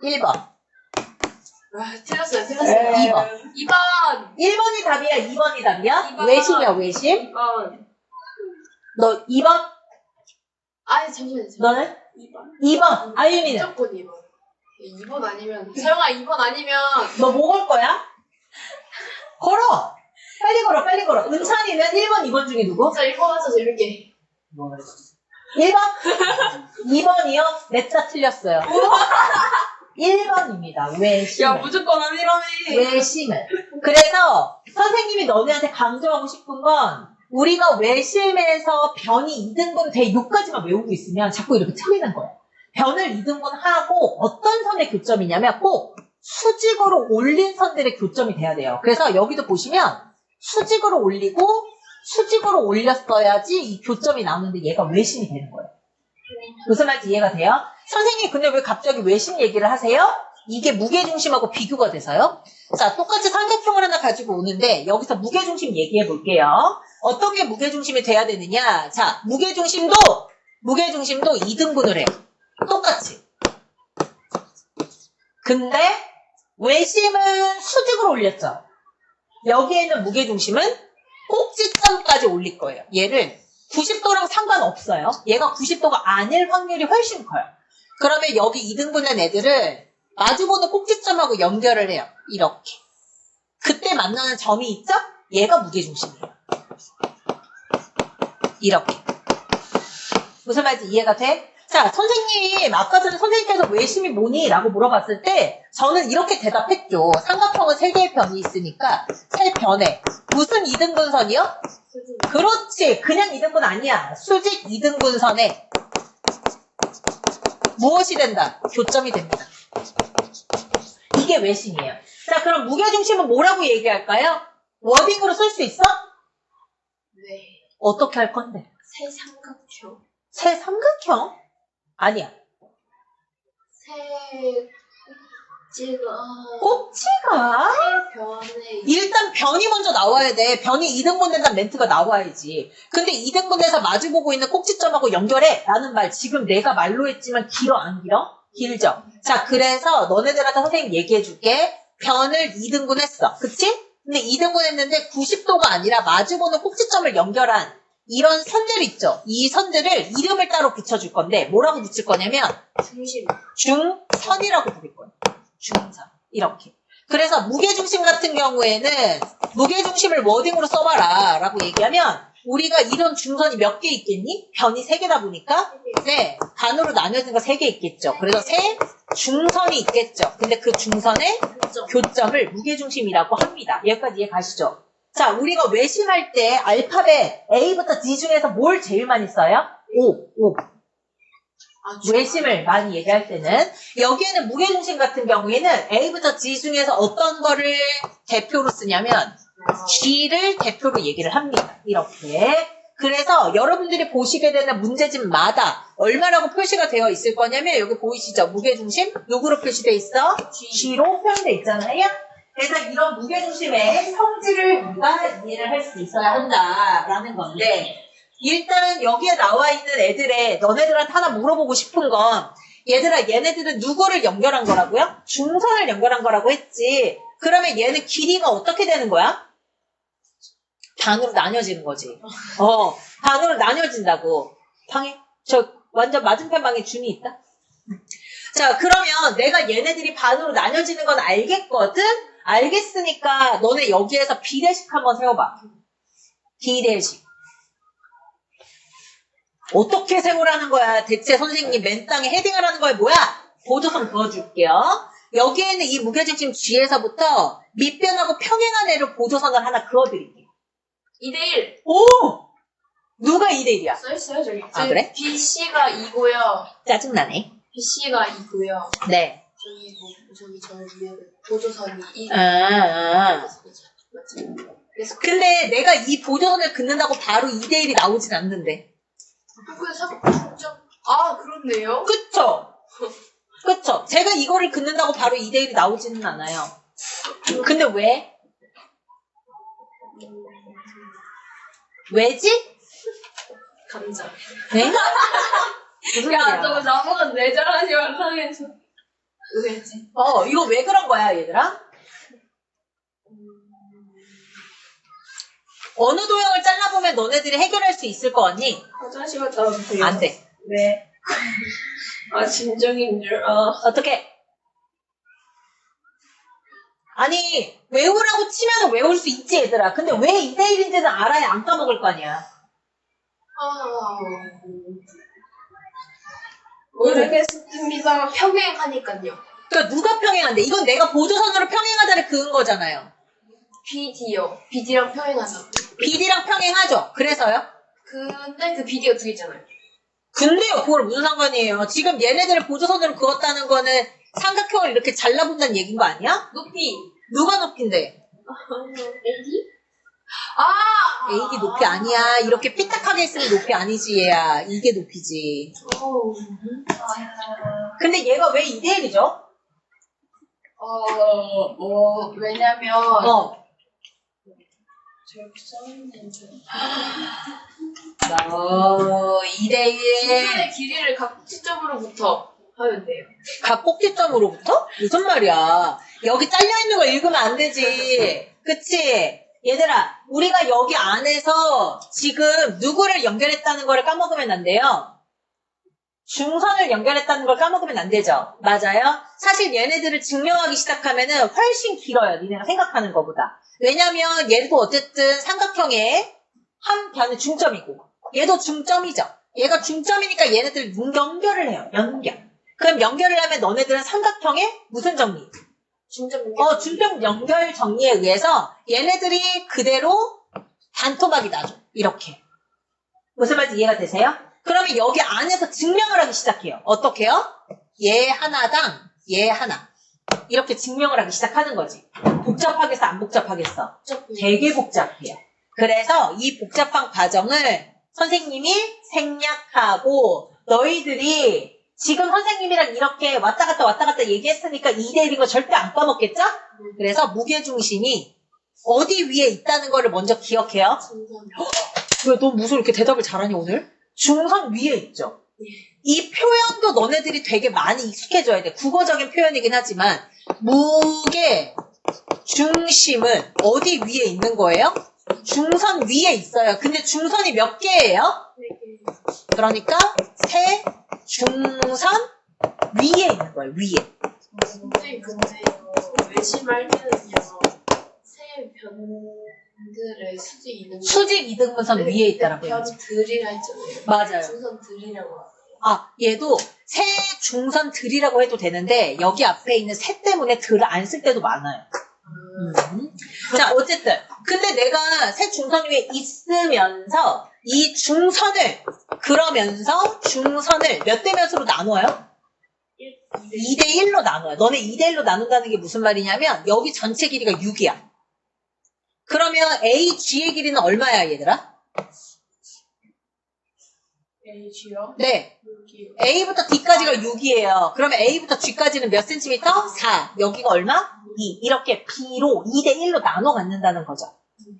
1번. 아, 틀렸어요. 2번. 2번. 1번이 답이야, 2번이 답이야? 2번. 외심이야, 외심. 2번. 너 2번? 아, 잠시만요. 너는? 2번. 2번. 아유미는? 무조건 2번. 2번 아니면, 서영아 2번 아니면, 너 뭐 걸 거야? 걸어! 빨리 걸어, 빨리 걸어. 은찬이는 1번, 2번 중에 누구? 자, 1번 하자, 재밌게. 1번? 2번이요? 넷다 틀렸어요. 1번입니다. 외심. 무조건 아니라며. 외심은. 그래서 선생님이 너네한테 강조하고 싶은 건 우리가 외심에서 변이 2등분 돼 요까지만 외우고 있으면 자꾸 이렇게 틀리는 거예요. 변을 2등분하고 어떤 선의 교점이냐면 꼭 수직으로 올린 선들의 교점이 돼야 돼요. 그래서 여기도 보시면 수직으로 올리고 수직으로 올렸어야지 이 교점이 나오는데 얘가 외심이 되는 거예요. 무슨 말인지 이해가 돼요? 선생님 근데 왜 갑자기 외심 얘기를 하세요? 이게 무게중심하고 비교가 돼서요. 자, 똑같이 삼각형을 하나 가지고 오는데 여기서 무게중심 얘기해 볼게요. 어떤 게 무게중심이 돼야 되느냐? 자, 무게중심도 2등분을 해요. 똑같이. 근데 외심은 수직으로 올렸죠. 여기에는 무게중심은 꼭지점까지 올릴 거예요. 얘를 90도랑 상관없어요. 얘가 90도가 아닐 확률이 훨씬 커요. 그러면 여기 2등분한 애들을 마주보는 꼭지점하고 연결을 해요. 이렇게. 그때 만나는 점이 있죠? 얘가 무게중심이에요. 이렇게. 무슨 말인지 이해가 돼? 자, 선생님, 아까 전에 선생님께서 외심이 뭐니? 라고 물어봤을 때 저는 이렇게 대답했죠. 삼각형은 3개의 변이 있으니까 3변에 무슨 2등분선이요? 그렇지. 그냥 2등분 아니야. 수직 2등분선에 무엇이 된다? 교점이 됩니다. 이게 외심이에요. 자, 그럼 무게중심은 뭐라고 얘기할까요? 워딩으로 쓸 수 있어? 네. 어떻게 할 건데? 새 삼각형. 새 삼각형? 아니야. 새 꼭지가. 꼭지가? 새 변에. 일단 변이 먼저 나와야 돼. 변이 2등분 된다는 멘트가 나와야지. 근데 2등분해서 마주보고 있는 꼭지점하고 연결해. 라는 말 지금 내가 말로 했지만 길어 안 길어? 길죠. 자, 그래서 너네들한테 선생님 얘기해 줄게. 변을 2등분 했어. 그치? 근데 2등분 했는데 90도가 아니라 마주보는 꼭지점을 연결한 이런 선들 있죠. 이 선들을 이름을 따로 붙여줄 건데 뭐라고 붙일 거냐면 중심. 중선이라고 부를 거예요. 중선. 이렇게. 그래서 무게중심 같은 경우에는 무게중심을 워딩으로 써봐라 라고 얘기하면 우리가 이런 중선이 몇 개 있겠니? 변이 3개다 보니까 네, 반으로 나뉘어진 거 3개 있겠죠. 그래서 세 중선이 있겠죠. 근데 그 중선의 교점을 무게중심이라고 합니다. 여기까지 이해 가시죠? 자, 우리가 외심할 때 알파벳 A부터 D 중에서 뭘 제일 많이 써요? O. 외심을 많이 얘기할 때는 여기에는 무게중심 같은 경우에는 A부터 D 중에서 어떤 거를 대표로 쓰냐면 G를 대표로 얘기를 합니다. 이렇게. 그래서 여러분들이 보시게 되는 문제집마다 얼마라고 표시가 되어 있을 거냐면 여기 보이시죠? 무게중심 누구로 표시되어 있어? G로 표현되어 있잖아요. 그래서 이런 무게중심의 성질을 우리가 이해를 할 수 있어야 한다라는 건데 일단 여기에 나와 있는 애들의 너네들한테 하나 물어보고 싶은 건 얘들아 얘네들은 누구를 연결한 거라고요? 중선을 연결한 거라고 했지. 그러면 얘는 길이가 어떻게 되는 거야? 반으로 나뉘어지는 거지. 반으로 나뉘어진다고. 방에 저 완전 맞은편 방에 준이 있다. 자, 그러면 내가 얘네들이 반으로 나뉘어지는 건 알겠거든? 알겠으니까 너네 여기에서 비례식 한번 세워봐. 비례식. 어떻게 세우라는 거야? 대체 선생님 맨땅에 헤딩을 하는 거야? 뭐야? 보조선 그어줄게요. 여기에는 이 무게중심 G에서부터 밑변하고 평행한 애를 보조선을 하나 그어드릴게요. 2대1. 오! 누가 2대1이야? 써있어요, 저기. 아, 그래? BC가 2고요. 짜증나네. BC가 2고요. 네. 저기 저기 저 위에 보조선이 2. 맞죠? 그래서 근데 내가 이 보조선을 긋는다고 바로 2대1이 나오진 않는데. 그래서 중점. 아, 그렇네요. 그쵸? 그쵸? 제가 이거를 긋는다고 바로 2대1이 나오지는 않아요. 근데 왜? 왜지? 감자. 네? 무슨 야, 소리야? 너 나보고 내절하지 말라 해서. 왜지? 이거 왜 그런 거야, 얘들아? 어느 도형을 잘라보면 너네들이 해결할 수 있을 거 같니? 화장실 갔다 와도 돼요? 안 돼. 왜? 아, 진정인 줄. 어떻게? 아니, 외우라고 치면 외울 수 있지, 얘들아. 근데 왜 2대1인지는 알아야 안 까먹을 거 아니야. 모르겠습니다. 평행하니까요. 그러니까 누가 평행한데? 이건 내가 보조선으로 평행하다를 그은 거잖아요. BD요. BD랑 평행하죠. BD랑 평행하죠. 그래서요? 근데 그 BD가 두 개잖아요. 근데요, 그걸 무슨 상관이에요? 지금 얘네들을 보조선으로 그었다는 거는 삼각형을 이렇게 잘라본다는 얘기인 거 아니야? 높이. 누가 높인데? AD? AD 높이 아니야. 이렇게 삐딱하게 있으면 높이 아니지, 얘야. 이게 높이지. 근데 얘가 왜 2대1이죠? 왜냐면 저기 써있는데 2대1. 중간의 길이를 각 시점으로부터 하면 돼요. 각 꼭지점으로부터? 무슨 말이야? 여기 잘려있는 거 읽으면 안 되지. 그치? 얘들아, 우리가 여기 안에서 지금 누구를 연결했다는 걸 까먹으면 안 돼요. 중선을 연결했다는 걸 까먹으면 안 되죠. 맞아요? 사실 얘네들을 증명하기 시작하면은 훨씬 길어요. 니네가 생각하는 것보다. 왜냐면 얘도 어쨌든 삼각형의 한 변의 중점이고 얘도 중점이죠. 얘가 중점이니까 얘네들 연결을 해요. 연결. 그럼 연결을 하면 너네들은 삼각형의 무슨 정리? 중점 연결. 중점 연결 정리에 의해서 얘네들이 그대로 반토막이 나죠. 이렇게. 무슨 말인지 이해가 되세요? 그러면 여기 안에서 증명을 하기 시작해요. 어떻게요? 얘 하나당 얘 하나. 이렇게 증명을 하기 시작하는 거지. 복잡하겠어, 안 복잡하겠어? 되게 복잡해요. 그래서 이 복잡한 과정을 선생님이 생략하고 너희들이 지금 선생님이랑 이렇게 왔다 갔다 얘기했으니까 2대1인 거 절대 안 까먹겠죠? 그래서 무게중심이 어디 위에 있다는 거를 먼저 기억해요. 왜 너 무슨 이렇게 대답을 잘하니 오늘? 중선 위에 있죠. 이 표현도 너네들이 되게 많이 익숙해져야 돼. 국어적인 표현이긴 하지만 무게 중심은 어디 위에 있는 거예요? 중선 위에 있어요. 근데 중선이 몇 개예요? 그러니까 세 중선 위에 있는 거예요. 위에. 선생님, 근데요, 외심할 때는요, 새 변들의 수직 이등분선 위에 있다라고 해요. 변들이라 했잖아요. 맞아요. 중선들이라고. 얘도 세 중선들이라고 해도 되는데 여기 앞에 있는 세 때문에 들을 안 쓸 때도 많아요. 자, 어쨌든 근데 내가 세 중선 위에 있으면서 이 중선을 그러면서 중선을 몇 대 몇으로 나눠요? 2대1로 나눠요. 너네 2대1로 나눈다는 게 무슨 말이냐면 여기 전체 길이가 6이야. 그러면 AG의 길이는 얼마야, 얘들아? AG요? 네. 6이요. A부터 D까지가 6이에요. 그러면 A부터 G까지는 몇 센티미터? 4. 여기가 얼마? 2. 이렇게 B로 2대1로 나눠 갖는다는 거죠.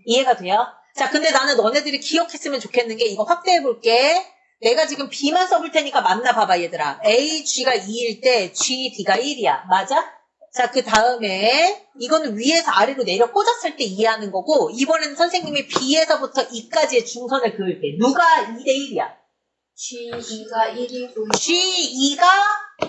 이해가 돼요? 자, 근데 나는 너네들이 기억했으면 좋겠는 게 이거 확대해볼게. 내가 지금 B만 써볼 테니까 맞나 봐봐, 얘들아. A, G가 2일 때 G, D가 1이야. 맞아? 자, 그 다음에 이거는 위에서 아래로 내려 꽂았을 때 이해하는 거고 이번에는 선생님이 B에서부터 E까지의 중선을 그을 때 누가 2대1이야? G2가 1이고 G2가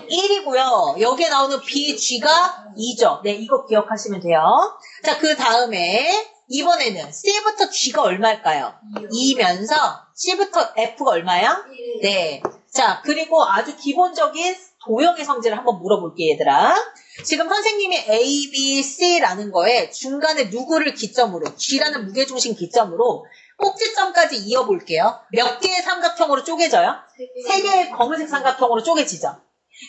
1이고요. 여기에 나오는 BG가 2죠. 네, 이거 기억하시면 돼요. 자, 그 다음에 이번에는 C부터 G가 얼마일까요? 2면서 C부터 F가 얼마야? 1. 네. 자, 그리고 아주 기본적인 도형의 성질을 한번 물어볼게요, 얘들아. 지금 선생님이 A, B, C라는 거에 중간에 누구를 기점으로, G라는 무게중심 기점으로 꼭지점까지 이어볼게요. 몇 개의 삼각형으로 쪼개져요? 3개의 검은색 삼각형으로 쪼개지죠.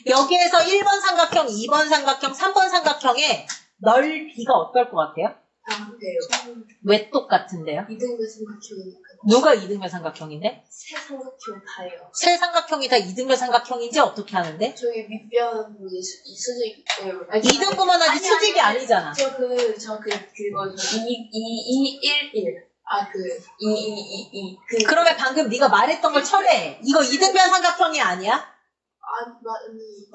여기에서 1번 삼각형, 2번 삼각형, 3번 삼각형의 넓이가 어떨 것 같아요? 돼요. 왜 똑같은데요? 이등분 삼각형이니까. 누가 이등변 삼각형인데? 세 삼각형 다요. 세 삼각형이 다 이등변 삼각형인지 어떻게 하는데? 저기 밑변이 이 수직. 이등분만 하지 수직이 아니잖아. 그거 2, 1, 1. 그러면 방금 네가 말했던 걸 철회해. 이거 이등변 삼각형이 아니야?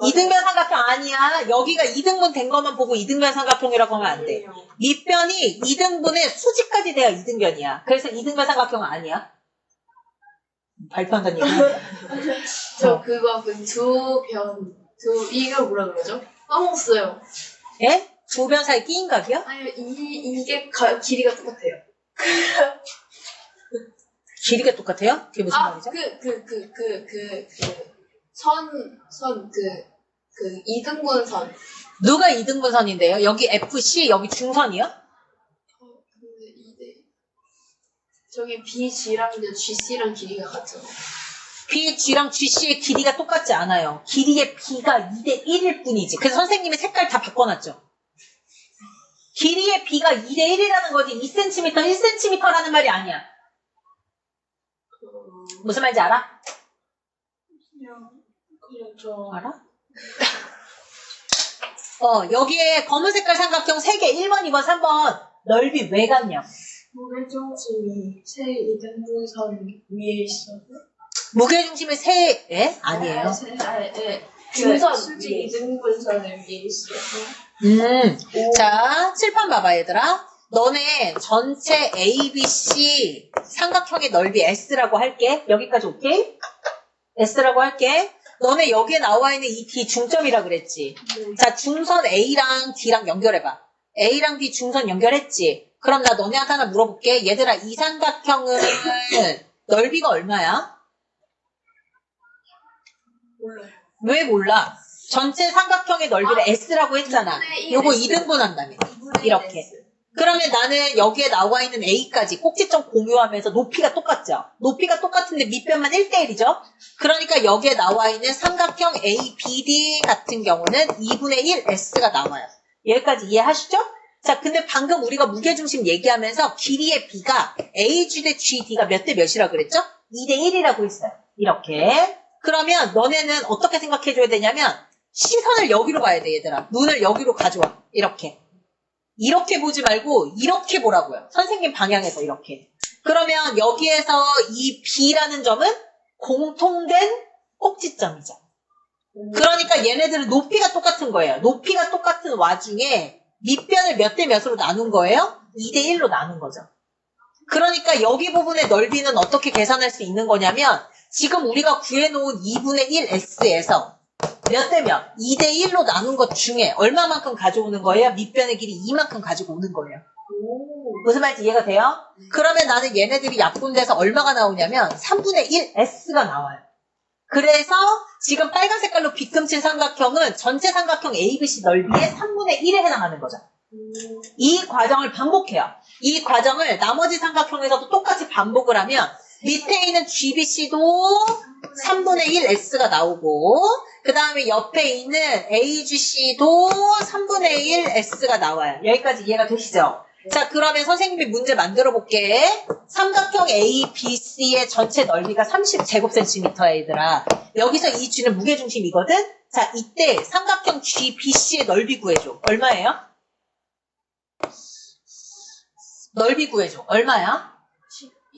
이등변 삼각형 아니야. 여기가 2등분 된 것만 보고 이등변 삼각형이라고 하면 안 돼. 밑변이 2등분에 수직까지 돼야 2등변이야. 그래서 2등변 삼각형은 아니야. 발표한다는 얘기야. 이거 뭐라 그러죠? 까먹었어요. 예? 두 변 사이 끼인각이요? 아니요, 이게 길이가 똑같아요. 길이가 똑같아요? 그게 무슨 말이죠? 이등분선. 누가 2등분선인데요? 여기 FC, 여기 중선이요? 근데 저기 BG랑 GC랑 길이가 같죠? BG랑 GC의 길이가 똑같지 않아요. 길이의 B가 2대 1일 뿐이지. 그래서 선생님이 색깔 다 바꿔놨죠. 길이의 B가 2대 1이라는 거지 2cm, 1cm라는 말이 아니야. 무슨 말인지 알아? 알아? 여기에 검은 색깔 삼각형 3개 1번, 2번, 3번 넓이 왜 같냐? 무게중심이 세 이등분선 위에 있어요? 무게중심이 아니에요. 중선 수직 이등분선 위에 있어요. 자, 칠판 봐봐 얘들아. 너네 전체 ABC 삼각형의 넓이 S라고 할게. 여기까지 오케이? S라고 할게. 너네 여기에 나와 있는 이 D 중점이라 그랬지. 자, 중선 A랑 D랑 연결해봐. A랑 D 중선 연결했지. 그럼 나 너네한테 하나 물어볼게. 얘들아, 이 삼각형은 넓이가 얼마야? 몰라요. 왜 몰라? 전체 삼각형의 넓이를 S라고 했잖아. 요거 2등분 한다며. 이렇게. 그러면 나는 여기에 나와 있는 A까지 꼭지점 공유하면서 높이가 똑같죠? 높이가 똑같은데 밑변만 1대1이죠? 그러니까 여기에 나와 있는 삼각형 ABD 같은 경우는 2분의 1 S가 나와요. 여기까지 이해하시죠? 자, 근데 방금 우리가 무게중심 얘기하면서 길이의 B가 AG 대 GD가 몇 대 몇이라고 그랬죠? 2대 1이라고 했어요. 이렇게. 그러면 너네는 어떻게 생각해줘야 되냐면 시선을 여기로 봐야 돼, 얘들아. 눈을 여기로 가져와. 이렇게. 이렇게 보지 말고 이렇게 보라고요. 선생님 방향에서 이렇게. 그러면 여기에서 이 B라는 점은 공통된 꼭지점이죠. 그러니까 얘네들은 높이가 똑같은 거예요. 높이가 똑같은 와중에 밑변을 몇 대 몇으로 나눈 거예요? 2대 1로 나눈 거죠. 그러니까 여기 부분의 넓이는 어떻게 계산할 수 있는 거냐면 지금 우리가 구해놓은 2분의 1 S에서 몇 대 몇? 2대 1로 나눈 것 중에 얼마만큼 가져오는 거예요? 밑변의 길이 이만큼 가지고 오는 거예요. 무슨 말인지 이해가 돼요? 그러면 나는 얘네들이 약분돼서 얼마가 나오냐면 3분의 1 S가 나와요. 그래서 지금 빨간 색깔로 빗금친 삼각형은 전체 삼각형 ABC 넓이의 3분의 1에 해당하는 거죠. 이 과정을 반복해요. 이 과정을 나머지 삼각형에서도 똑같이 반복을 하면 밑에 있는 GBC도 3분의 1 S가 나오고 그 다음에 옆에 있는 AGC도 3분의 1 S가 나와요. 여기까지 이해가 되시죠? 자, 그러면 선생님이 문제 만들어 볼게. 삼각형 ABC의 전체 넓이가 30제곱센티미터야, 얘들아. 여기서 이 G는 무게중심이거든? 자, 이때 삼각형 GBC의 넓이 구해줘. 얼마예요? 넓이 구해줘. 얼마야?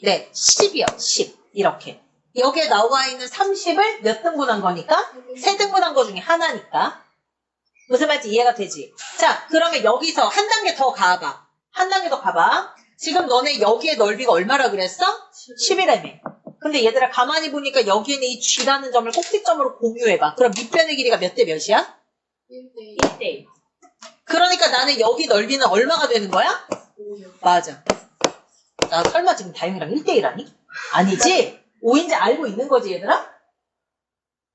네, 10이요. 10. 이렇게. 여기에 나와 있는 30을 몇 등분한 거니까? 3등분한 거 중에 하나니까. 무슨 말인지 이해가 되지? 자, 그러면 여기서 한 단계 더 가봐. 한 단계 더 가봐. 지금 너네 여기에 넓이가 얼마라 그랬어? 10이라며. 근데 얘들아 가만히 보니까 여기에는 이 G라는 점을 꼭지점으로 공유해봐. 그럼 밑변의 길이가 몇 대 몇이야? 1대 1. 그러니까 나는 여기 넓이는 얼마가 되는 거야? 5요. 맞아. 나 설마 지금 다영이랑 1대1 하니? 아니지? 5인지 알고 있는 거지, 얘들아?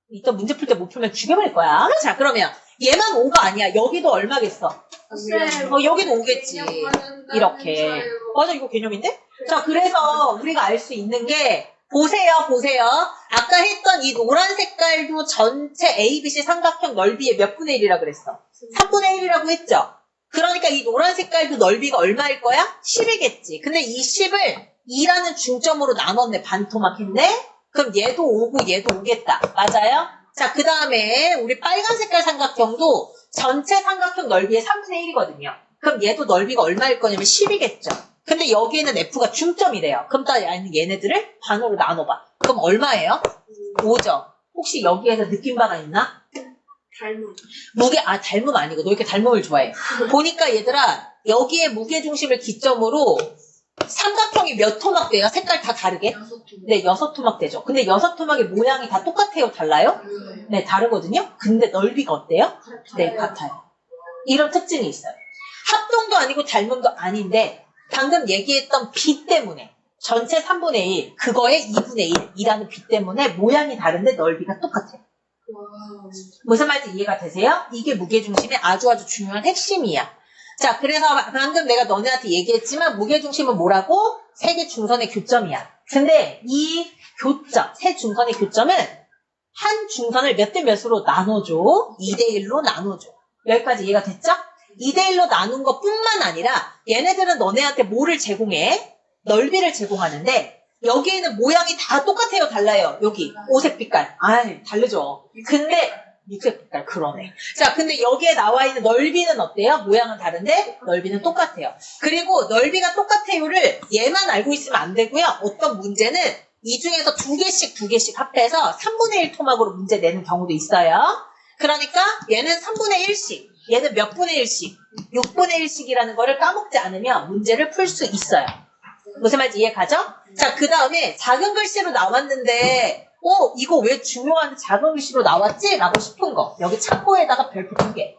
이따 문제 풀 때 못 풀면 죽여버릴 거야. 자, 그러면 얘만 5가 아니야. 여기도 얼마겠어? 여기도 5겠지. 이렇게. 맞아, 이거 개념인데? 자, 그래서 우리가 알 수 있는 게 보세요. 아까 했던 이 노란 색깔도 전체 ABC 삼각형 넓이의 몇 분의 1이라 그랬어? 3분의 1이라고 했죠? 그러니까 이 노란 색깔도 넓이가 얼마일 거야? 10이겠지. 근데 이 10을 2라는 중점으로 나눴네. 반토막 했네? 그럼 얘도 5고 얘도 5겠다. 맞아요? 자, 그 다음에 우리 빨간 색깔 삼각형도 전체 삼각형 넓이의 3분의 1이거든요. 그럼 얘도 넓이가 얼마일 거냐면 10이겠죠. 근데 여기에는 F가 중점이래요. 그럼 또 얘네들을 반으로 나눠봐. 그럼 얼마예요? 5죠. 혹시 여기에서 느낀 바가 있나? 닮은. 닮음 아니고 너 이렇게 닮음을 좋아해. 보니까 얘들아 여기에 무게중심을 기점으로 삼각형이 몇 토막 돼요? 색깔 다 다르게? 6토막. 네, 6토막 되죠. 근데 6토막의 모양이 다 똑같아요? 달라요? 네, 다르거든요. 근데 넓이가 어때요? 네, 같아요. 이런 특징이 있어요. 합동도 아니고 닮음도 아닌데 방금 얘기했던 B 때문에 전체 3분의 1, 그거의 2분의 1이라는 B 때문에 모양이 다른데 넓이가 똑같아요. 와우. 무슨 말인지 이해가 되세요? 이게 무게중심의 아주 중요한 핵심이야. 자, 그래서 방금 내가 너네한테 얘기했지만 무게중심은 뭐라고? 세 개 중선의 교점이야. 근데 이 교점, 세 중선의 교점은 한 중선을 몇 대 몇으로 나눠줘? 2대 1로 나눠줘. 여기까지 이해가 됐죠? 2대 1로 나눈 것 뿐만 아니라 얘네들은 너네한테 뭐를 제공해? 넓이를 제공하는데 여기에는 모양이 다 똑같아요? 달라요? 여기 오색 빛깔. 다르죠. 근데 육색 빛깔 그러네. 자, 근데 여기에 나와 있는 넓이는 어때요? 모양은 다른데 넓이는 똑같아요. 그리고 넓이가 똑같아요를 얘만 알고 있으면 안 되고요. 어떤 문제는 이 중에서 두 개씩 합해서 3분의 1 토막으로 문제 내는 경우도 있어요. 그러니까 얘는 3분의 1씩, 얘는 몇 분의 1씩, 6분의 1씩이라는 거를 까먹지 않으면 문제를 풀 수 있어요. 무슨 말인지 이해 가죠? 자, 그 다음에 작은 글씨로 나왔는데 이거 왜 중요한 작은 글씨로 나왔지? 라고 싶은 거. 여기 창고에다가 별표 2개.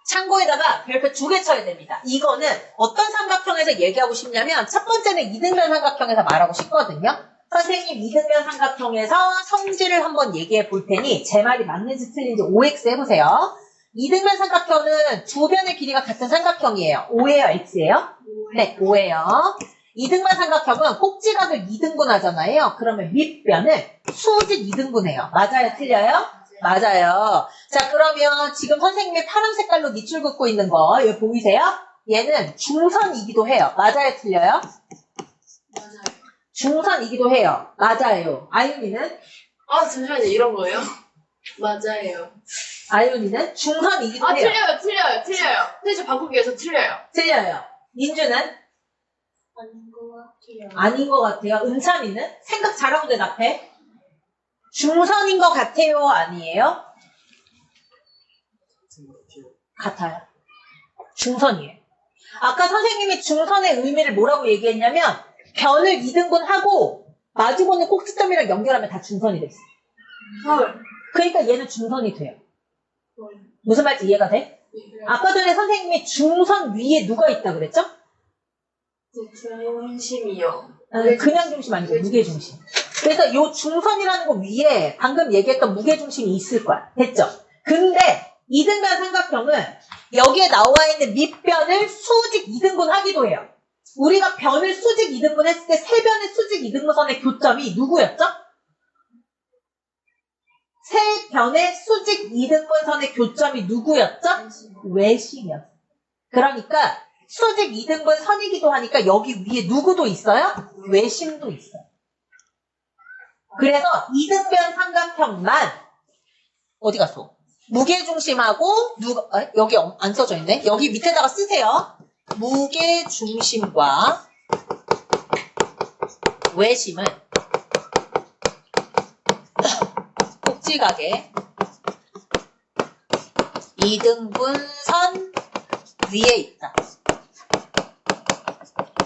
창고에다가 별표 2개 쳐야 됩니다. 이거는 어떤 삼각형에서 얘기하고 싶냐면 첫 번째는 이등변 삼각형에서 말하고 싶거든요. 선생님 이등변 삼각형에서 성질을 한번 얘기해 볼 테니 제 말이 맞는지 틀린지 OX 해보세요. 이등변 삼각형은 두 변의 길이가 같은 삼각형이에요. O예요? X예요? 네, O예요. 이등변 삼각형은 꼭지각을 2등분 하잖아요. 그러면 밑변을 수직 2등분해요. 맞아요? 틀려요? 맞아요. 자, 그러면 지금 선생님이 파란 색깔로 밑줄 긋고 있는 거 여기 보이세요? 얘는 중선이기도 해요. 맞아요? 틀려요? 맞아요. 중선이기도 해요. 맞아요. 아유미는? 잠시만요. 이런 거예요? 맞아요. 아유미는 중선이기도 해요. 틀려요. 근데 저 바꾸기 위해서 틀려요. 틀려요. 민주는? 아닌 것 같아요. 아닌 것 같아요. 은찬이는? 생각 잘하고 대답해. 중선인 것 같아요? 아니에요? 같아요. 중선이에요. 아까 선생님이 중선의 의미를 뭐라고 얘기했냐면 변을 2등분하고 마주보는 꼭지점이랑 연결하면 다 중선이 됐어. 헐. 그러니까 얘는 중선이 돼요. 헐. 무슨 말인지 이해가 돼? 네, 아까 전에 선생님이 중선 위에 누가 있다 그랬죠? 중심이요. 그냥 중심 아니고 무게중심. 그래서 이 중선이라는 거 위에 방금 얘기했던 무게중심이 있을 거야. 됐죠? 근데 이등변 삼각형은 여기에 나와 있는 밑변을 수직 2등분 하기도 해요. 우리가 변을 수직 2등분 했을 때 세 변의 수직 2등분선의 교점이 누구였죠? 세 변의 수직 2등분선의 교점이 누구였죠? 외심이었어요. 그러니까 수직 2등분 선이기도 하니까 여기 위에 누구도 있어요? 외심도 있어요. 그래서 이등변 삼각형만 어디 갔어? 무게중심하고 여기 안 써져 있네. 여기 밑에다가 쓰세요. 무게중심과 외심은 꼭지각의 2등분선 위에 있다.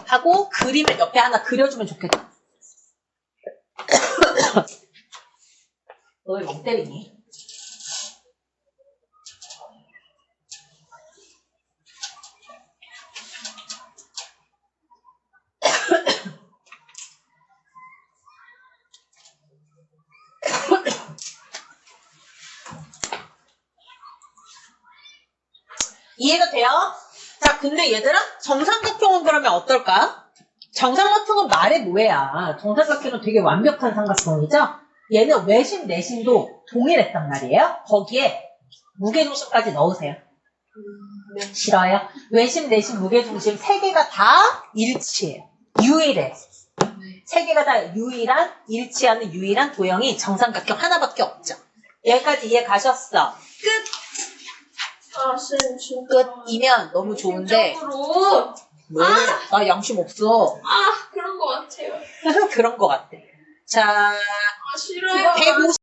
하고 그림을 옆에 하나 그려주면 좋겠다. 너 왜 멍 때리니? 이해가 돼요? 자, 자, 근데 얘들아, 정삼각형은 그러면 어떨까? 정삼각형은 말해 뭐야. 정삼각형은 되게 완벽한 삼각형이죠? 얘는 외심, 내심도 동일했단 말이에요. 거기에 무게중심까지 넣으세요. 네. 싫어요? 외심, 내심, 무게중심 세 개가 다 일치해요. 유일해. 네. 세 개가 다 유일한, 일치하는 유일한 도형이 정삼각형 하나밖에 없죠. 여기까지 이해 가셨어? 아, 쌤, 진짜. 끝이면 너무 좋은데. 심적으로. 왜? 나 양심 없어. 아, 그런 것 같아요. 그런 것 같아. 자, 아, 싫어요. 150.